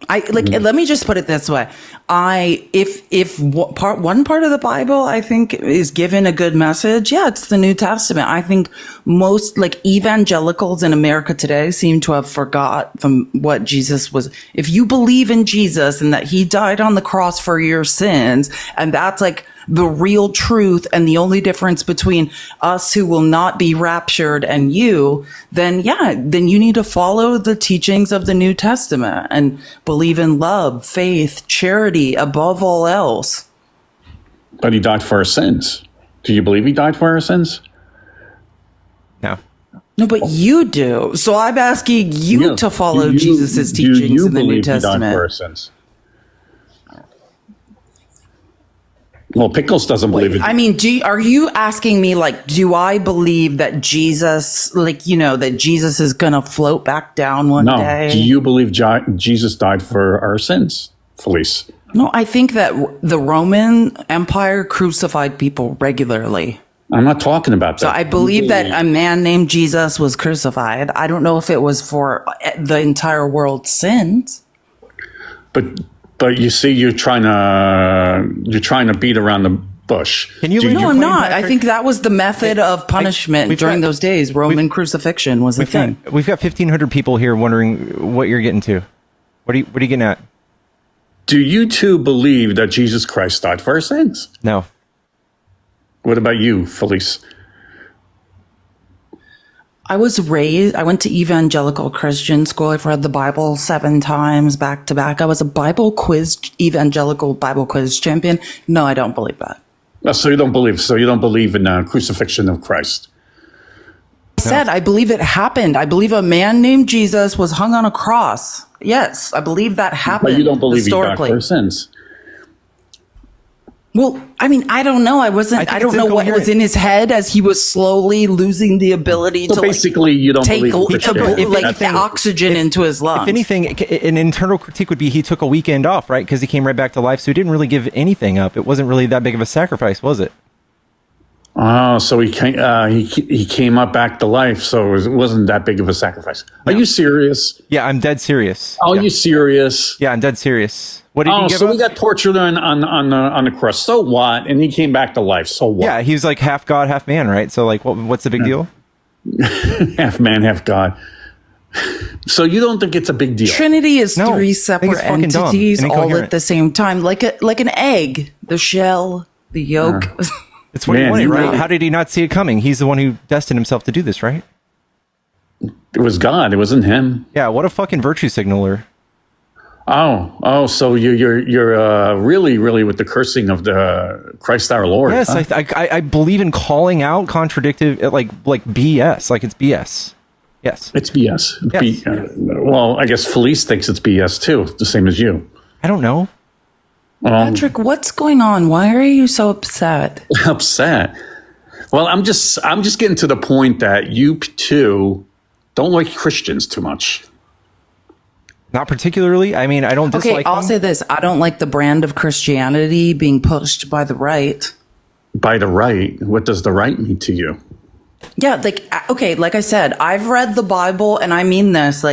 Speaker 2: Let me just put it this way. If one part of the Bible I think is given a good message, yeah, it's the New Testament. I think most like evangelicals in America today seem to have forgot from what Jesus was. If you believe in Jesus and that he died on the cross for your sins, and that's like the real truth and the only difference between us who will not be raptured and you, then you need to follow the teachings of the New Testament and believe in love, faith, charity above all else.
Speaker 9: But he died for our sins. Do you believe he died for our sins?
Speaker 3: No.
Speaker 2: No, but you do. So I'm asking you
Speaker 9: Yeah.
Speaker 2: to follow
Speaker 9: Do you-
Speaker 2: Jesus's
Speaker 9: do you
Speaker 2: teachings in the New
Speaker 9: believe he died
Speaker 2: Testament.
Speaker 9: for our sins? Well, Pickles doesn't believe it.
Speaker 2: I mean, are you asking me like, do I believe that Jesus, that Jesus is going to float back down one
Speaker 9: No.
Speaker 2: day?
Speaker 9: Do you believe Jesus died for our sins, Felice?
Speaker 2: No, I think that the Roman Empire crucified people regularly.
Speaker 9: I'm not talking about that.
Speaker 2: So I believe that a man named Jesus was crucified. I don't know if it was for the entire world's sins.
Speaker 9: But you see, you're trying to beat around the bush.
Speaker 3: Can you
Speaker 9: Do
Speaker 3: leave
Speaker 2: No,
Speaker 3: your
Speaker 2: I'm
Speaker 3: claim,
Speaker 2: not. I
Speaker 3: Patrick?
Speaker 2: think that was the method of punishment
Speaker 3: we've
Speaker 2: during
Speaker 3: got-
Speaker 2: those days. Roman crucifixion was the thing.
Speaker 3: We've got 1,500 people here wondering what you're getting to. What are you getting at?
Speaker 9: Do you two believe that Jesus Christ died for our sins?
Speaker 3: No.
Speaker 9: What about you, Felice?
Speaker 2: I went to evangelical Christian school. I've read the Bible 7 times back to back. I was a evangelical Bible quiz champion. No, I don't believe that.
Speaker 9: So you don't believe in crucifixion of Christ.
Speaker 2: I said, I believe it happened. I believe a man named Jesus was hung on a cross. Yes, I believe that happened.
Speaker 9: But you don't believe he died
Speaker 2: historically.
Speaker 9: for our sins.
Speaker 2: Well, I mean, I don't know. I don't know what was in his head as he was slowly losing the ability
Speaker 9: So
Speaker 2: to
Speaker 9: basically, you don't
Speaker 2: take
Speaker 9: believe in Christianity.
Speaker 2: the oxygen into his lungs.
Speaker 3: If anything, an internal critique would be he took a weekend off, right? Because he came right back to life, so he didn't really give anything up. It wasn't really that big of a sacrifice, was it?
Speaker 9: Oh, so he came up back to life, so it wasn't that big of a sacrifice. Are you serious?
Speaker 3: Yeah, I'm dead serious.
Speaker 9: Oh, you serious?
Speaker 3: Yeah, I'm dead serious. What did he give
Speaker 9: so
Speaker 3: up?
Speaker 9: he got tortured on the cross. So what? And he came back to life. So what?
Speaker 3: Yeah, he was like half God, half man, right? So like, what's the big deal?
Speaker 9: Half man, half God. So you don't think it's a big deal?
Speaker 2: Trinity is
Speaker 3: No,
Speaker 2: three
Speaker 3: I think
Speaker 2: separate
Speaker 3: it's fucking dumb
Speaker 2: entities
Speaker 3: and
Speaker 2: all
Speaker 3: incoherent.
Speaker 2: at the same time, like an egg, the shell, the yolk.
Speaker 3: It's what he
Speaker 9: Man,
Speaker 3: wanted,
Speaker 9: you
Speaker 3: right?
Speaker 9: really-
Speaker 3: How did he not see it coming? He's the one who destined himself to do this, right?
Speaker 9: It was God. It wasn't him.
Speaker 3: Yeah, what a fucking virtue signaler.
Speaker 9: Oh, so you're really with the cursing of the Christ our Lord.
Speaker 3: Yes,
Speaker 9: huh?
Speaker 3: I believe in calling out contradictive, like BS, like it's BS. Yes.
Speaker 9: It's BS.
Speaker 3: Yes.
Speaker 9: Well, I guess Felice thinks it's BS too, the same as you.
Speaker 3: I don't know.
Speaker 2: Patrick, what's going on? Why are you so upset?
Speaker 9: Upset. Well, I'm just getting to the point that you too don't like Christians too much.
Speaker 3: Not particularly. I mean, I don't dislike
Speaker 2: Okay, I'll
Speaker 3: them.
Speaker 2: say this. I don't like the brand of Christianity being pushed by the right.
Speaker 9: By the right, what does the right mean to you?
Speaker 2: Yeah, okay, like I said, I've read the Bible, and I mean this,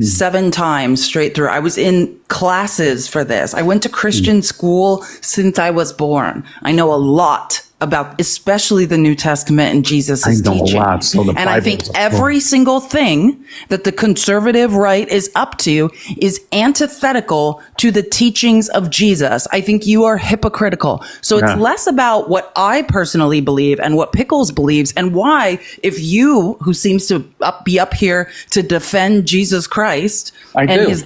Speaker 2: 7 times straight through. I was in classes for this. I went to Christian school since I was born. I know a lot about especially the New Testament and Jesus'
Speaker 9: I know
Speaker 2: teaching.
Speaker 9: a lot, so the
Speaker 2: And I think
Speaker 9: Bible's-
Speaker 2: every single thing that the conservative right is up to is antithetical to the teachings of Jesus. I think you are hypocritical. So it's
Speaker 9: Yeah.
Speaker 2: less about what I personally believe and what Pickles believes and why, if you, who seems to be up here to defend Jesus Christ
Speaker 9: I
Speaker 2: and
Speaker 9: do.
Speaker 2: his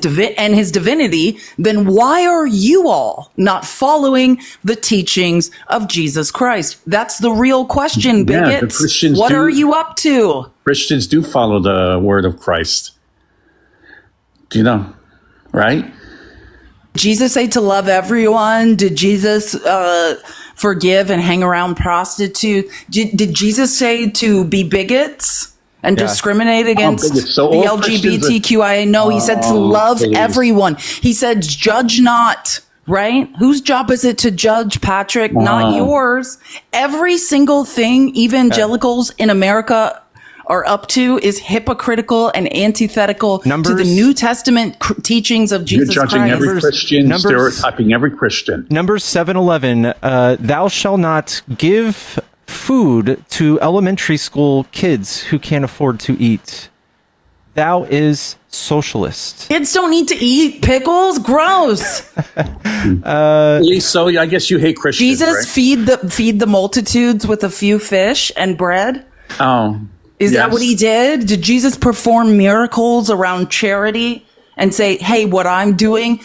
Speaker 2: divinity, then why are you all not following the teachings of Jesus Christ? That's the real question,
Speaker 9: Yeah, the
Speaker 2: bigots.
Speaker 9: Christians
Speaker 2: What
Speaker 9: do-
Speaker 2: are you up to?
Speaker 9: Christians do follow the word of Christ. Do you know? Right?
Speaker 2: Jesus say to love everyone? Did Jesus forgive and hang around prostitutes? Did Jesus say to be bigots and discriminate against
Speaker 9: bigots. So
Speaker 2: the
Speaker 9: all Christians are-
Speaker 2: LGBTQIA? No, he said to love
Speaker 9: please.
Speaker 2: everyone. He said, judge not. Right? Whose job is it to judge, Patrick? Not yours. Every single thing evangelicals in America are up to is hypocritical and antithetical to the
Speaker 3: Numbers-
Speaker 2: New Testament teachings of
Speaker 9: You're
Speaker 2: Jesus
Speaker 9: judging
Speaker 2: Christ.
Speaker 9: every Christian,
Speaker 3: Numbers-
Speaker 9: stereotyping every Christian.
Speaker 3: Numbers 7:11. Thou shalt not give food to elementary school kids who can't afford to eat. Thou is socialist.
Speaker 2: Kids don't need to eat pickles. Gross.
Speaker 9: So I guess you hate Christians,
Speaker 2: Jesus feed the multitudes with a few fish and bread.
Speaker 9: right? Oh.
Speaker 2: Is that
Speaker 9: yes.
Speaker 2: what he did? Did Jesus perform miracles around charity and say, hey, what I'm doing,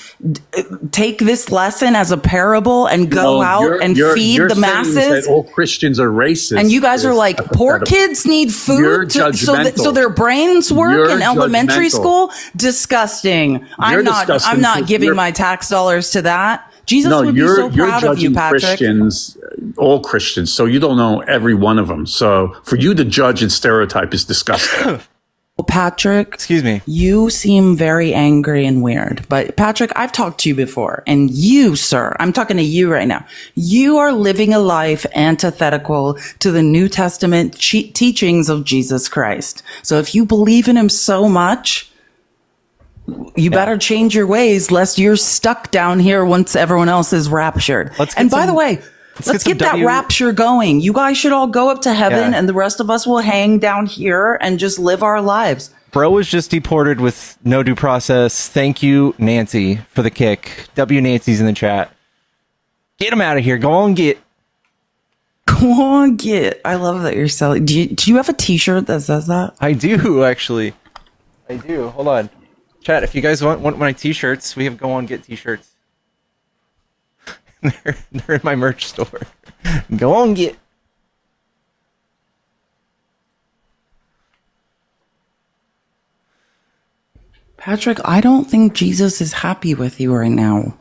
Speaker 2: take this lesson as a parable and go
Speaker 9: No,
Speaker 2: out and feed
Speaker 9: you're
Speaker 2: the
Speaker 9: saying
Speaker 2: masses?
Speaker 9: that all Christians are racist.
Speaker 2: And you guys are like, poor
Speaker 9: hypocritical.
Speaker 2: kids need
Speaker 9: You're
Speaker 2: food so
Speaker 9: judgmental.
Speaker 2: their brains work
Speaker 9: You're
Speaker 2: in elementary
Speaker 9: judgmental.
Speaker 2: school? Disgusting. I'm
Speaker 9: disgusting
Speaker 2: not
Speaker 9: because
Speaker 2: giving
Speaker 9: you're-
Speaker 2: my tax dollars to that. Jesus
Speaker 9: No,
Speaker 2: would be so
Speaker 9: you're
Speaker 2: proud of you,
Speaker 9: judging
Speaker 2: Patrick.
Speaker 9: Christians, all Christians, so you don't know every one of them. So for you to judge and stereotype is disgusting.
Speaker 2: Patrick,
Speaker 3: Excuse me.
Speaker 2: you seem very angry and weird. But Patrick, I've talked to you before, and you, sir, I'm talking to you right now. You are living a life antithetical to the New Testament teachings of Jesus Christ. So if you believe in him so much, you better change your ways, lest you're stuck down here once everyone else is raptured.
Speaker 3: Let's get
Speaker 2: And by
Speaker 3: some-
Speaker 2: the way, let's
Speaker 3: some
Speaker 2: get that
Speaker 3: W-
Speaker 2: rapture going. You guys should all go up to heaven,
Speaker 3: Yeah.
Speaker 2: and the rest of us will hang down here and just live our lives.
Speaker 3: Bro was just deported with no due process. Thank you, Nancy, for the kick. W Nancy's in the chat. Get him out of here. Go on, get.
Speaker 2: Go on, get. I love that you're selling. Do you have a T-shirt that says that?
Speaker 3: I do, actually. I do. Hold on. Chat, if you guys want my T-shirts, we have Go On Get T-shirts. they're in my merch store. Go on, get.
Speaker 2: Patrick, I don't think Jesus is happy with you right now.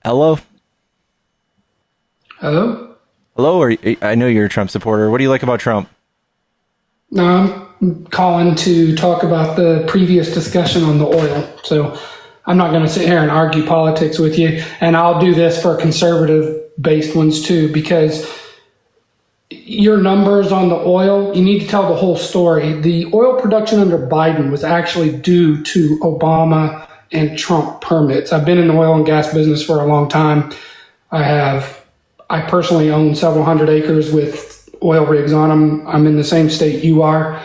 Speaker 3: Hello?
Speaker 10: Hello?
Speaker 3: Hello? I know you're a Trump supporter. What do you like about Trump?
Speaker 10: No, I'm calling to talk about the previous discussion on the oil. So I'm not going to sit here and argue politics with you. And I'll do this for conservative-based ones too, because your numbers on the oil, you need to tell the whole story. The oil production under Biden was actually due to Obama and Trump permits. I've been in the oil and gas business for a long time. I personally own several hundred acres with oil rigs on them. I'm in the same state you are,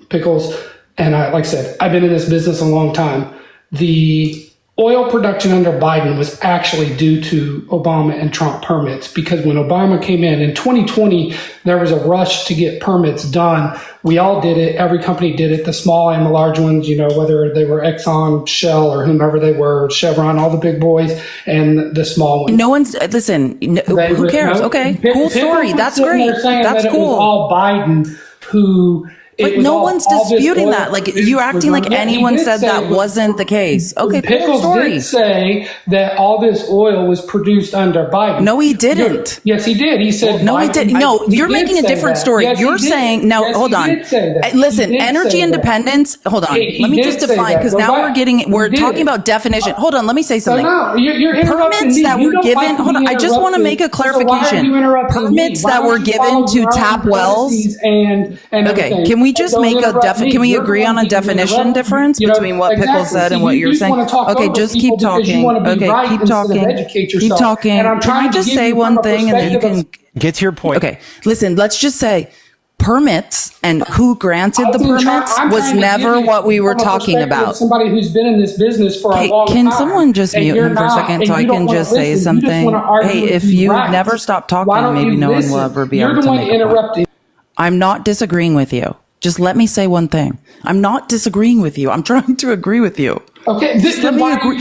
Speaker 10: Pickles. And like I said, I've been in this business a long time. The oil production under Biden was actually due to Obama and Trump permits, because when Obama came in 2020, there was a rush to get permits done. We all did it. Every company did it, the small and the large ones, whether they were Exxon, Shell, or whomever they were, Chevron, all the big boys, and the small ones.
Speaker 2: No one's, listen, who cares? Okay, cool story. That's great. That's
Speaker 10: It was
Speaker 2: cool.
Speaker 10: all Biden who...
Speaker 2: But no one's disputing that. Like, you're acting like anyone said that wasn't the case. Okay, cool
Speaker 10: Pickles
Speaker 2: story.
Speaker 10: did say that all this oil was produced under Biden.
Speaker 2: No, he didn't.
Speaker 10: Yes, he did. He said
Speaker 2: no, he
Speaker 10: Biden-
Speaker 2: didn't. No, you're making a
Speaker 10: say
Speaker 2: different
Speaker 10: that.
Speaker 2: story.
Speaker 10: Yes,
Speaker 2: You're
Speaker 10: he did.
Speaker 2: saying now.
Speaker 10: Yes,
Speaker 2: Hold
Speaker 10: he
Speaker 2: on.
Speaker 10: did say that.
Speaker 2: Listen,
Speaker 10: He did
Speaker 2: energy
Speaker 10: say that.
Speaker 2: independence. Hold on.
Speaker 10: He
Speaker 2: Let me
Speaker 10: did
Speaker 2: just
Speaker 10: say
Speaker 2: define,
Speaker 10: that.
Speaker 2: because
Speaker 10: Go
Speaker 2: now
Speaker 10: back.
Speaker 2: we're
Speaker 10: He
Speaker 2: talking
Speaker 10: did.
Speaker 2: about definition. Hold on. Let me say something.
Speaker 10: No, you're interrupting
Speaker 2: Permits
Speaker 10: me.
Speaker 2: that
Speaker 10: You
Speaker 2: were
Speaker 10: don't
Speaker 2: given.
Speaker 10: like to
Speaker 2: Hold on.
Speaker 10: be
Speaker 2: I just want to make a
Speaker 10: interrupted. So why are
Speaker 2: clarification.
Speaker 10: you interrupting
Speaker 2: Permits
Speaker 10: me?
Speaker 2: that
Speaker 10: Why
Speaker 2: were
Speaker 10: don't you
Speaker 2: given
Speaker 10: follow
Speaker 2: to
Speaker 10: your own
Speaker 2: tap wells.
Speaker 10: policies and
Speaker 2: Okay,
Speaker 10: everything?
Speaker 2: can we just
Speaker 10: Don't
Speaker 2: make a
Speaker 10: interrupt me.
Speaker 2: can we
Speaker 10: You're
Speaker 2: agree
Speaker 10: the
Speaker 2: on
Speaker 10: one
Speaker 2: a
Speaker 10: being
Speaker 2: definition
Speaker 10: interrupted.
Speaker 2: difference
Speaker 10: You know,
Speaker 2: between what Pickles
Speaker 10: exactly.
Speaker 2: said and
Speaker 10: See,
Speaker 2: what
Speaker 10: you
Speaker 2: you're
Speaker 10: just
Speaker 2: saying?
Speaker 10: wanna talk
Speaker 2: Okay,
Speaker 10: over
Speaker 2: just
Speaker 10: people
Speaker 2: keep
Speaker 10: because
Speaker 2: talking.
Speaker 10: you wanna be
Speaker 2: Okay,
Speaker 10: right
Speaker 2: keep
Speaker 10: instead of
Speaker 2: talking.
Speaker 10: educate
Speaker 2: Keep
Speaker 10: yourself.
Speaker 2: talking.
Speaker 10: And I'm
Speaker 2: Can I
Speaker 10: trying to
Speaker 2: just
Speaker 10: give
Speaker 2: say
Speaker 10: you
Speaker 2: one
Speaker 10: from a
Speaker 2: thing and then you
Speaker 10: perspective
Speaker 2: can
Speaker 3: Get to your point.
Speaker 2: Okay, listen, let's just say permits and who granted the permits was never what we were talking about.
Speaker 10: Somebody who's been in this business for a long time.
Speaker 2: Can someone just
Speaker 10: and
Speaker 2: mute
Speaker 10: you're
Speaker 2: him for a
Speaker 10: not,
Speaker 2: second
Speaker 10: and
Speaker 2: so I
Speaker 10: you don't
Speaker 2: can
Speaker 10: wanna
Speaker 2: just say
Speaker 10: listen. You just
Speaker 2: something?
Speaker 10: wanna argue
Speaker 2: Hey,
Speaker 10: with
Speaker 2: if
Speaker 10: me
Speaker 2: you
Speaker 10: right.
Speaker 2: never stop
Speaker 10: Why
Speaker 2: talking,
Speaker 10: don't
Speaker 2: maybe
Speaker 10: you
Speaker 2: no one
Speaker 10: listen?
Speaker 2: will ever be
Speaker 10: You're
Speaker 2: able
Speaker 10: the
Speaker 2: to
Speaker 10: one
Speaker 2: make a point.
Speaker 10: interrupting.
Speaker 2: I'm not disagreeing with you. Just let me say one thing. I'm not disagreeing with you. I'm trying to agree with you.
Speaker 10: Okay,
Speaker 2: Just let me agree.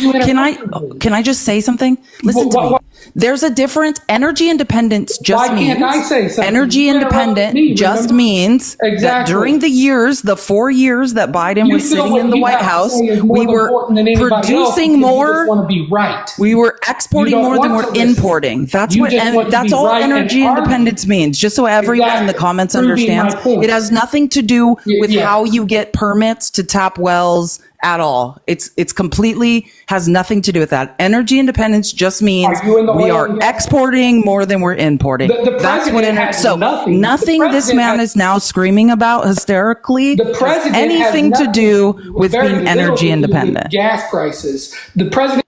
Speaker 2: Can I just say something? Listen to me. There's a difference. Energy independence just
Speaker 10: Why
Speaker 2: means
Speaker 10: can't I say something?
Speaker 2: energy
Speaker 10: You interrupt
Speaker 2: independent
Speaker 10: me,
Speaker 2: just
Speaker 10: remember?
Speaker 2: means that
Speaker 10: Exactly.
Speaker 2: during the 4 years that Biden
Speaker 10: You
Speaker 2: was
Speaker 10: feel
Speaker 2: sitting
Speaker 10: what
Speaker 2: in the
Speaker 10: you
Speaker 2: White
Speaker 10: have to
Speaker 2: House,
Speaker 10: say is more
Speaker 2: we were
Speaker 10: important than anybody else
Speaker 2: producing
Speaker 10: because
Speaker 2: more.
Speaker 10: You just want to be right.
Speaker 2: We were exporting
Speaker 10: You don't
Speaker 2: more than
Speaker 10: want
Speaker 2: we're
Speaker 10: to listen.
Speaker 2: importing. That's
Speaker 10: You
Speaker 2: what,
Speaker 10: just want to
Speaker 2: that's
Speaker 10: be
Speaker 2: all
Speaker 10: right and
Speaker 2: energy
Speaker 10: argue.
Speaker 2: independence means. Just so everyone in the
Speaker 10: Exactly.
Speaker 2: comments
Speaker 10: Proving my
Speaker 2: understands,
Speaker 10: point.
Speaker 2: it has nothing to do with
Speaker 10: Yeah.
Speaker 2: how you get permits to tap wells at all. It's completely has nothing to do with that. Energy independence just means
Speaker 10: Are you in the
Speaker 2: we
Speaker 10: oil
Speaker 2: are
Speaker 10: and gas?
Speaker 2: exporting more than we're importing.
Speaker 10: The
Speaker 2: That's what
Speaker 10: president has
Speaker 2: so
Speaker 10: nothing.
Speaker 2: nothing
Speaker 10: The
Speaker 2: this
Speaker 10: president
Speaker 2: man
Speaker 10: has-
Speaker 2: is now screaming about hysterically
Speaker 10: The
Speaker 2: has
Speaker 10: president
Speaker 2: anything
Speaker 10: has
Speaker 2: to do with
Speaker 10: very
Speaker 2: being
Speaker 10: little
Speaker 2: energy
Speaker 10: to do with
Speaker 2: independent.
Speaker 10: gas prices. The president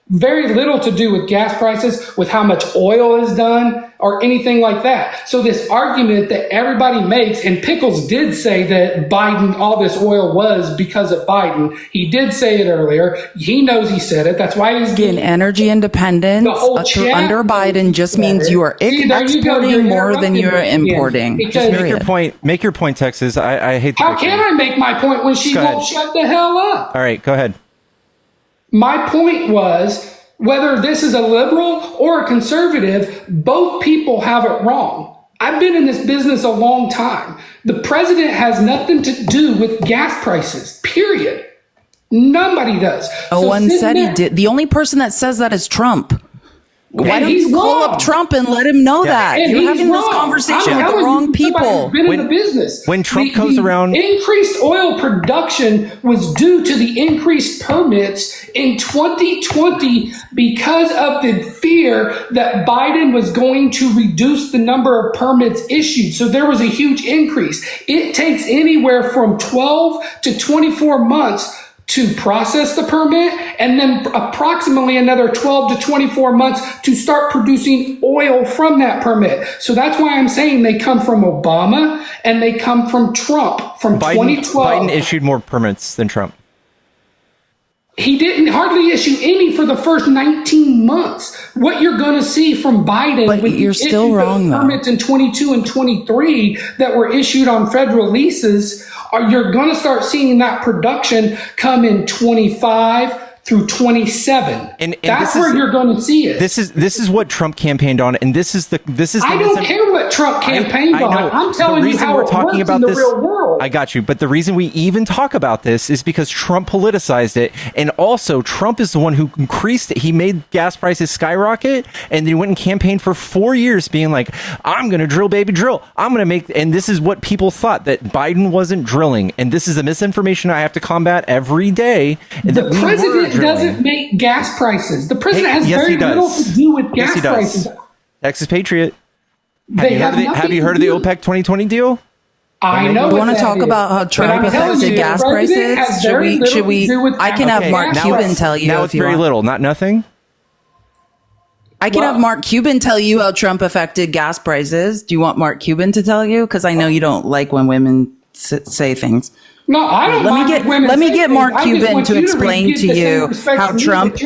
Speaker 10: very little to do with gas prices, with how much oil is done, or anything like that. So this argument that everybody makes, and Pickles did say that Biden, all this oil was because of Biden. He did say it earlier. He knows he said it. That's why he's
Speaker 2: Again, energy independence
Speaker 10: The whole chat
Speaker 2: under Biden just
Speaker 10: said
Speaker 2: means
Speaker 10: it.
Speaker 2: you are
Speaker 10: See, there you go.
Speaker 2: exporting
Speaker 10: You're
Speaker 2: more than
Speaker 10: interrupting
Speaker 2: you're
Speaker 10: me again.
Speaker 2: importing.
Speaker 10: Because-
Speaker 2: Just
Speaker 3: Make your
Speaker 2: period.
Speaker 3: point. Make your point, Texas. I hate the
Speaker 10: How can I make my point when she
Speaker 3: Go
Speaker 10: won't
Speaker 3: ahead.
Speaker 10: shut the hell up?
Speaker 3: All right, go ahead.
Speaker 10: My point was, whether this is a liberal or a conservative, both people have it wrong. I've been in this business a long time. The president has nothing to do with gas prices, period. Nobody does.
Speaker 2: No
Speaker 10: So
Speaker 2: one
Speaker 10: sitting
Speaker 2: said he
Speaker 10: there-
Speaker 2: did. The only person that says that is Trump. Why
Speaker 10: And
Speaker 2: don't
Speaker 10: he's
Speaker 2: you call
Speaker 10: wrong.
Speaker 2: up Trump and let him know that?
Speaker 10: And
Speaker 2: You're
Speaker 10: he's
Speaker 2: having this
Speaker 10: wrong.
Speaker 2: conversation
Speaker 10: I'm
Speaker 2: with the
Speaker 10: telling you,
Speaker 2: wrong
Speaker 10: somebody
Speaker 2: people.
Speaker 10: who's been in the business.
Speaker 3: when Trump goes around-
Speaker 10: increased oil production was due to the increased permits in 2020 because of the fear that Biden was going to reduce the number of permits issued. So there was a huge increase. It takes anywhere from 12 to 24 months to process the permit, and then approximately another 12 to 24 months to start producing oil from that permit. So that's why I'm saying they come from Obama and they come from Trump from 2012.
Speaker 3: Biden issued more permits than Trump.
Speaker 10: He didn't hardly issue any for the first 19 months. What you're going to see from Biden,
Speaker 2: But
Speaker 10: when he
Speaker 2: you're still
Speaker 10: issued
Speaker 2: wrong,
Speaker 10: those
Speaker 2: though.
Speaker 10: permits in 22 and 23 that were issued on federal leases, you're going to start seeing that production come in 25 through 27.
Speaker 3: And
Speaker 10: That's
Speaker 3: this
Speaker 10: where
Speaker 3: is-
Speaker 10: you're going to see it.
Speaker 3: This is what Trump campaighed on, and this is
Speaker 10: I don't care what Trump campaigned on. I'm telling you how it works in the real world.
Speaker 3: I got you. But the reason we even talk about this is because Trump politicized it. And also, Trump is the one who increased it. He made gas prices skyrocket. And he went and campaigned for 4 years being like, I'm going to drill, baby, drill. I'm going to make. And this is what people thought, that Biden wasn't drilling. And this is the misinformation I have to combat every day.
Speaker 10: The president doesn't make gas prices. The president has very little to do with gas prices.
Speaker 3: Texas Patriot. Have you heard of the OPEC 2020 deal?
Speaker 10: I know.
Speaker 2: You want to talk about how Trump affected gas prices? Should we? I can have Mark Cuban tell you.
Speaker 3: Now it's very little, not nothing.
Speaker 2: I can have Mark Cuban tell you how Trump affected gas prices. Do you want Mark Cuban to tell you? Because I know you don't like when women say things.
Speaker 10: No, I don't.
Speaker 2: Let me get Mark Cuban to explain to you how Trump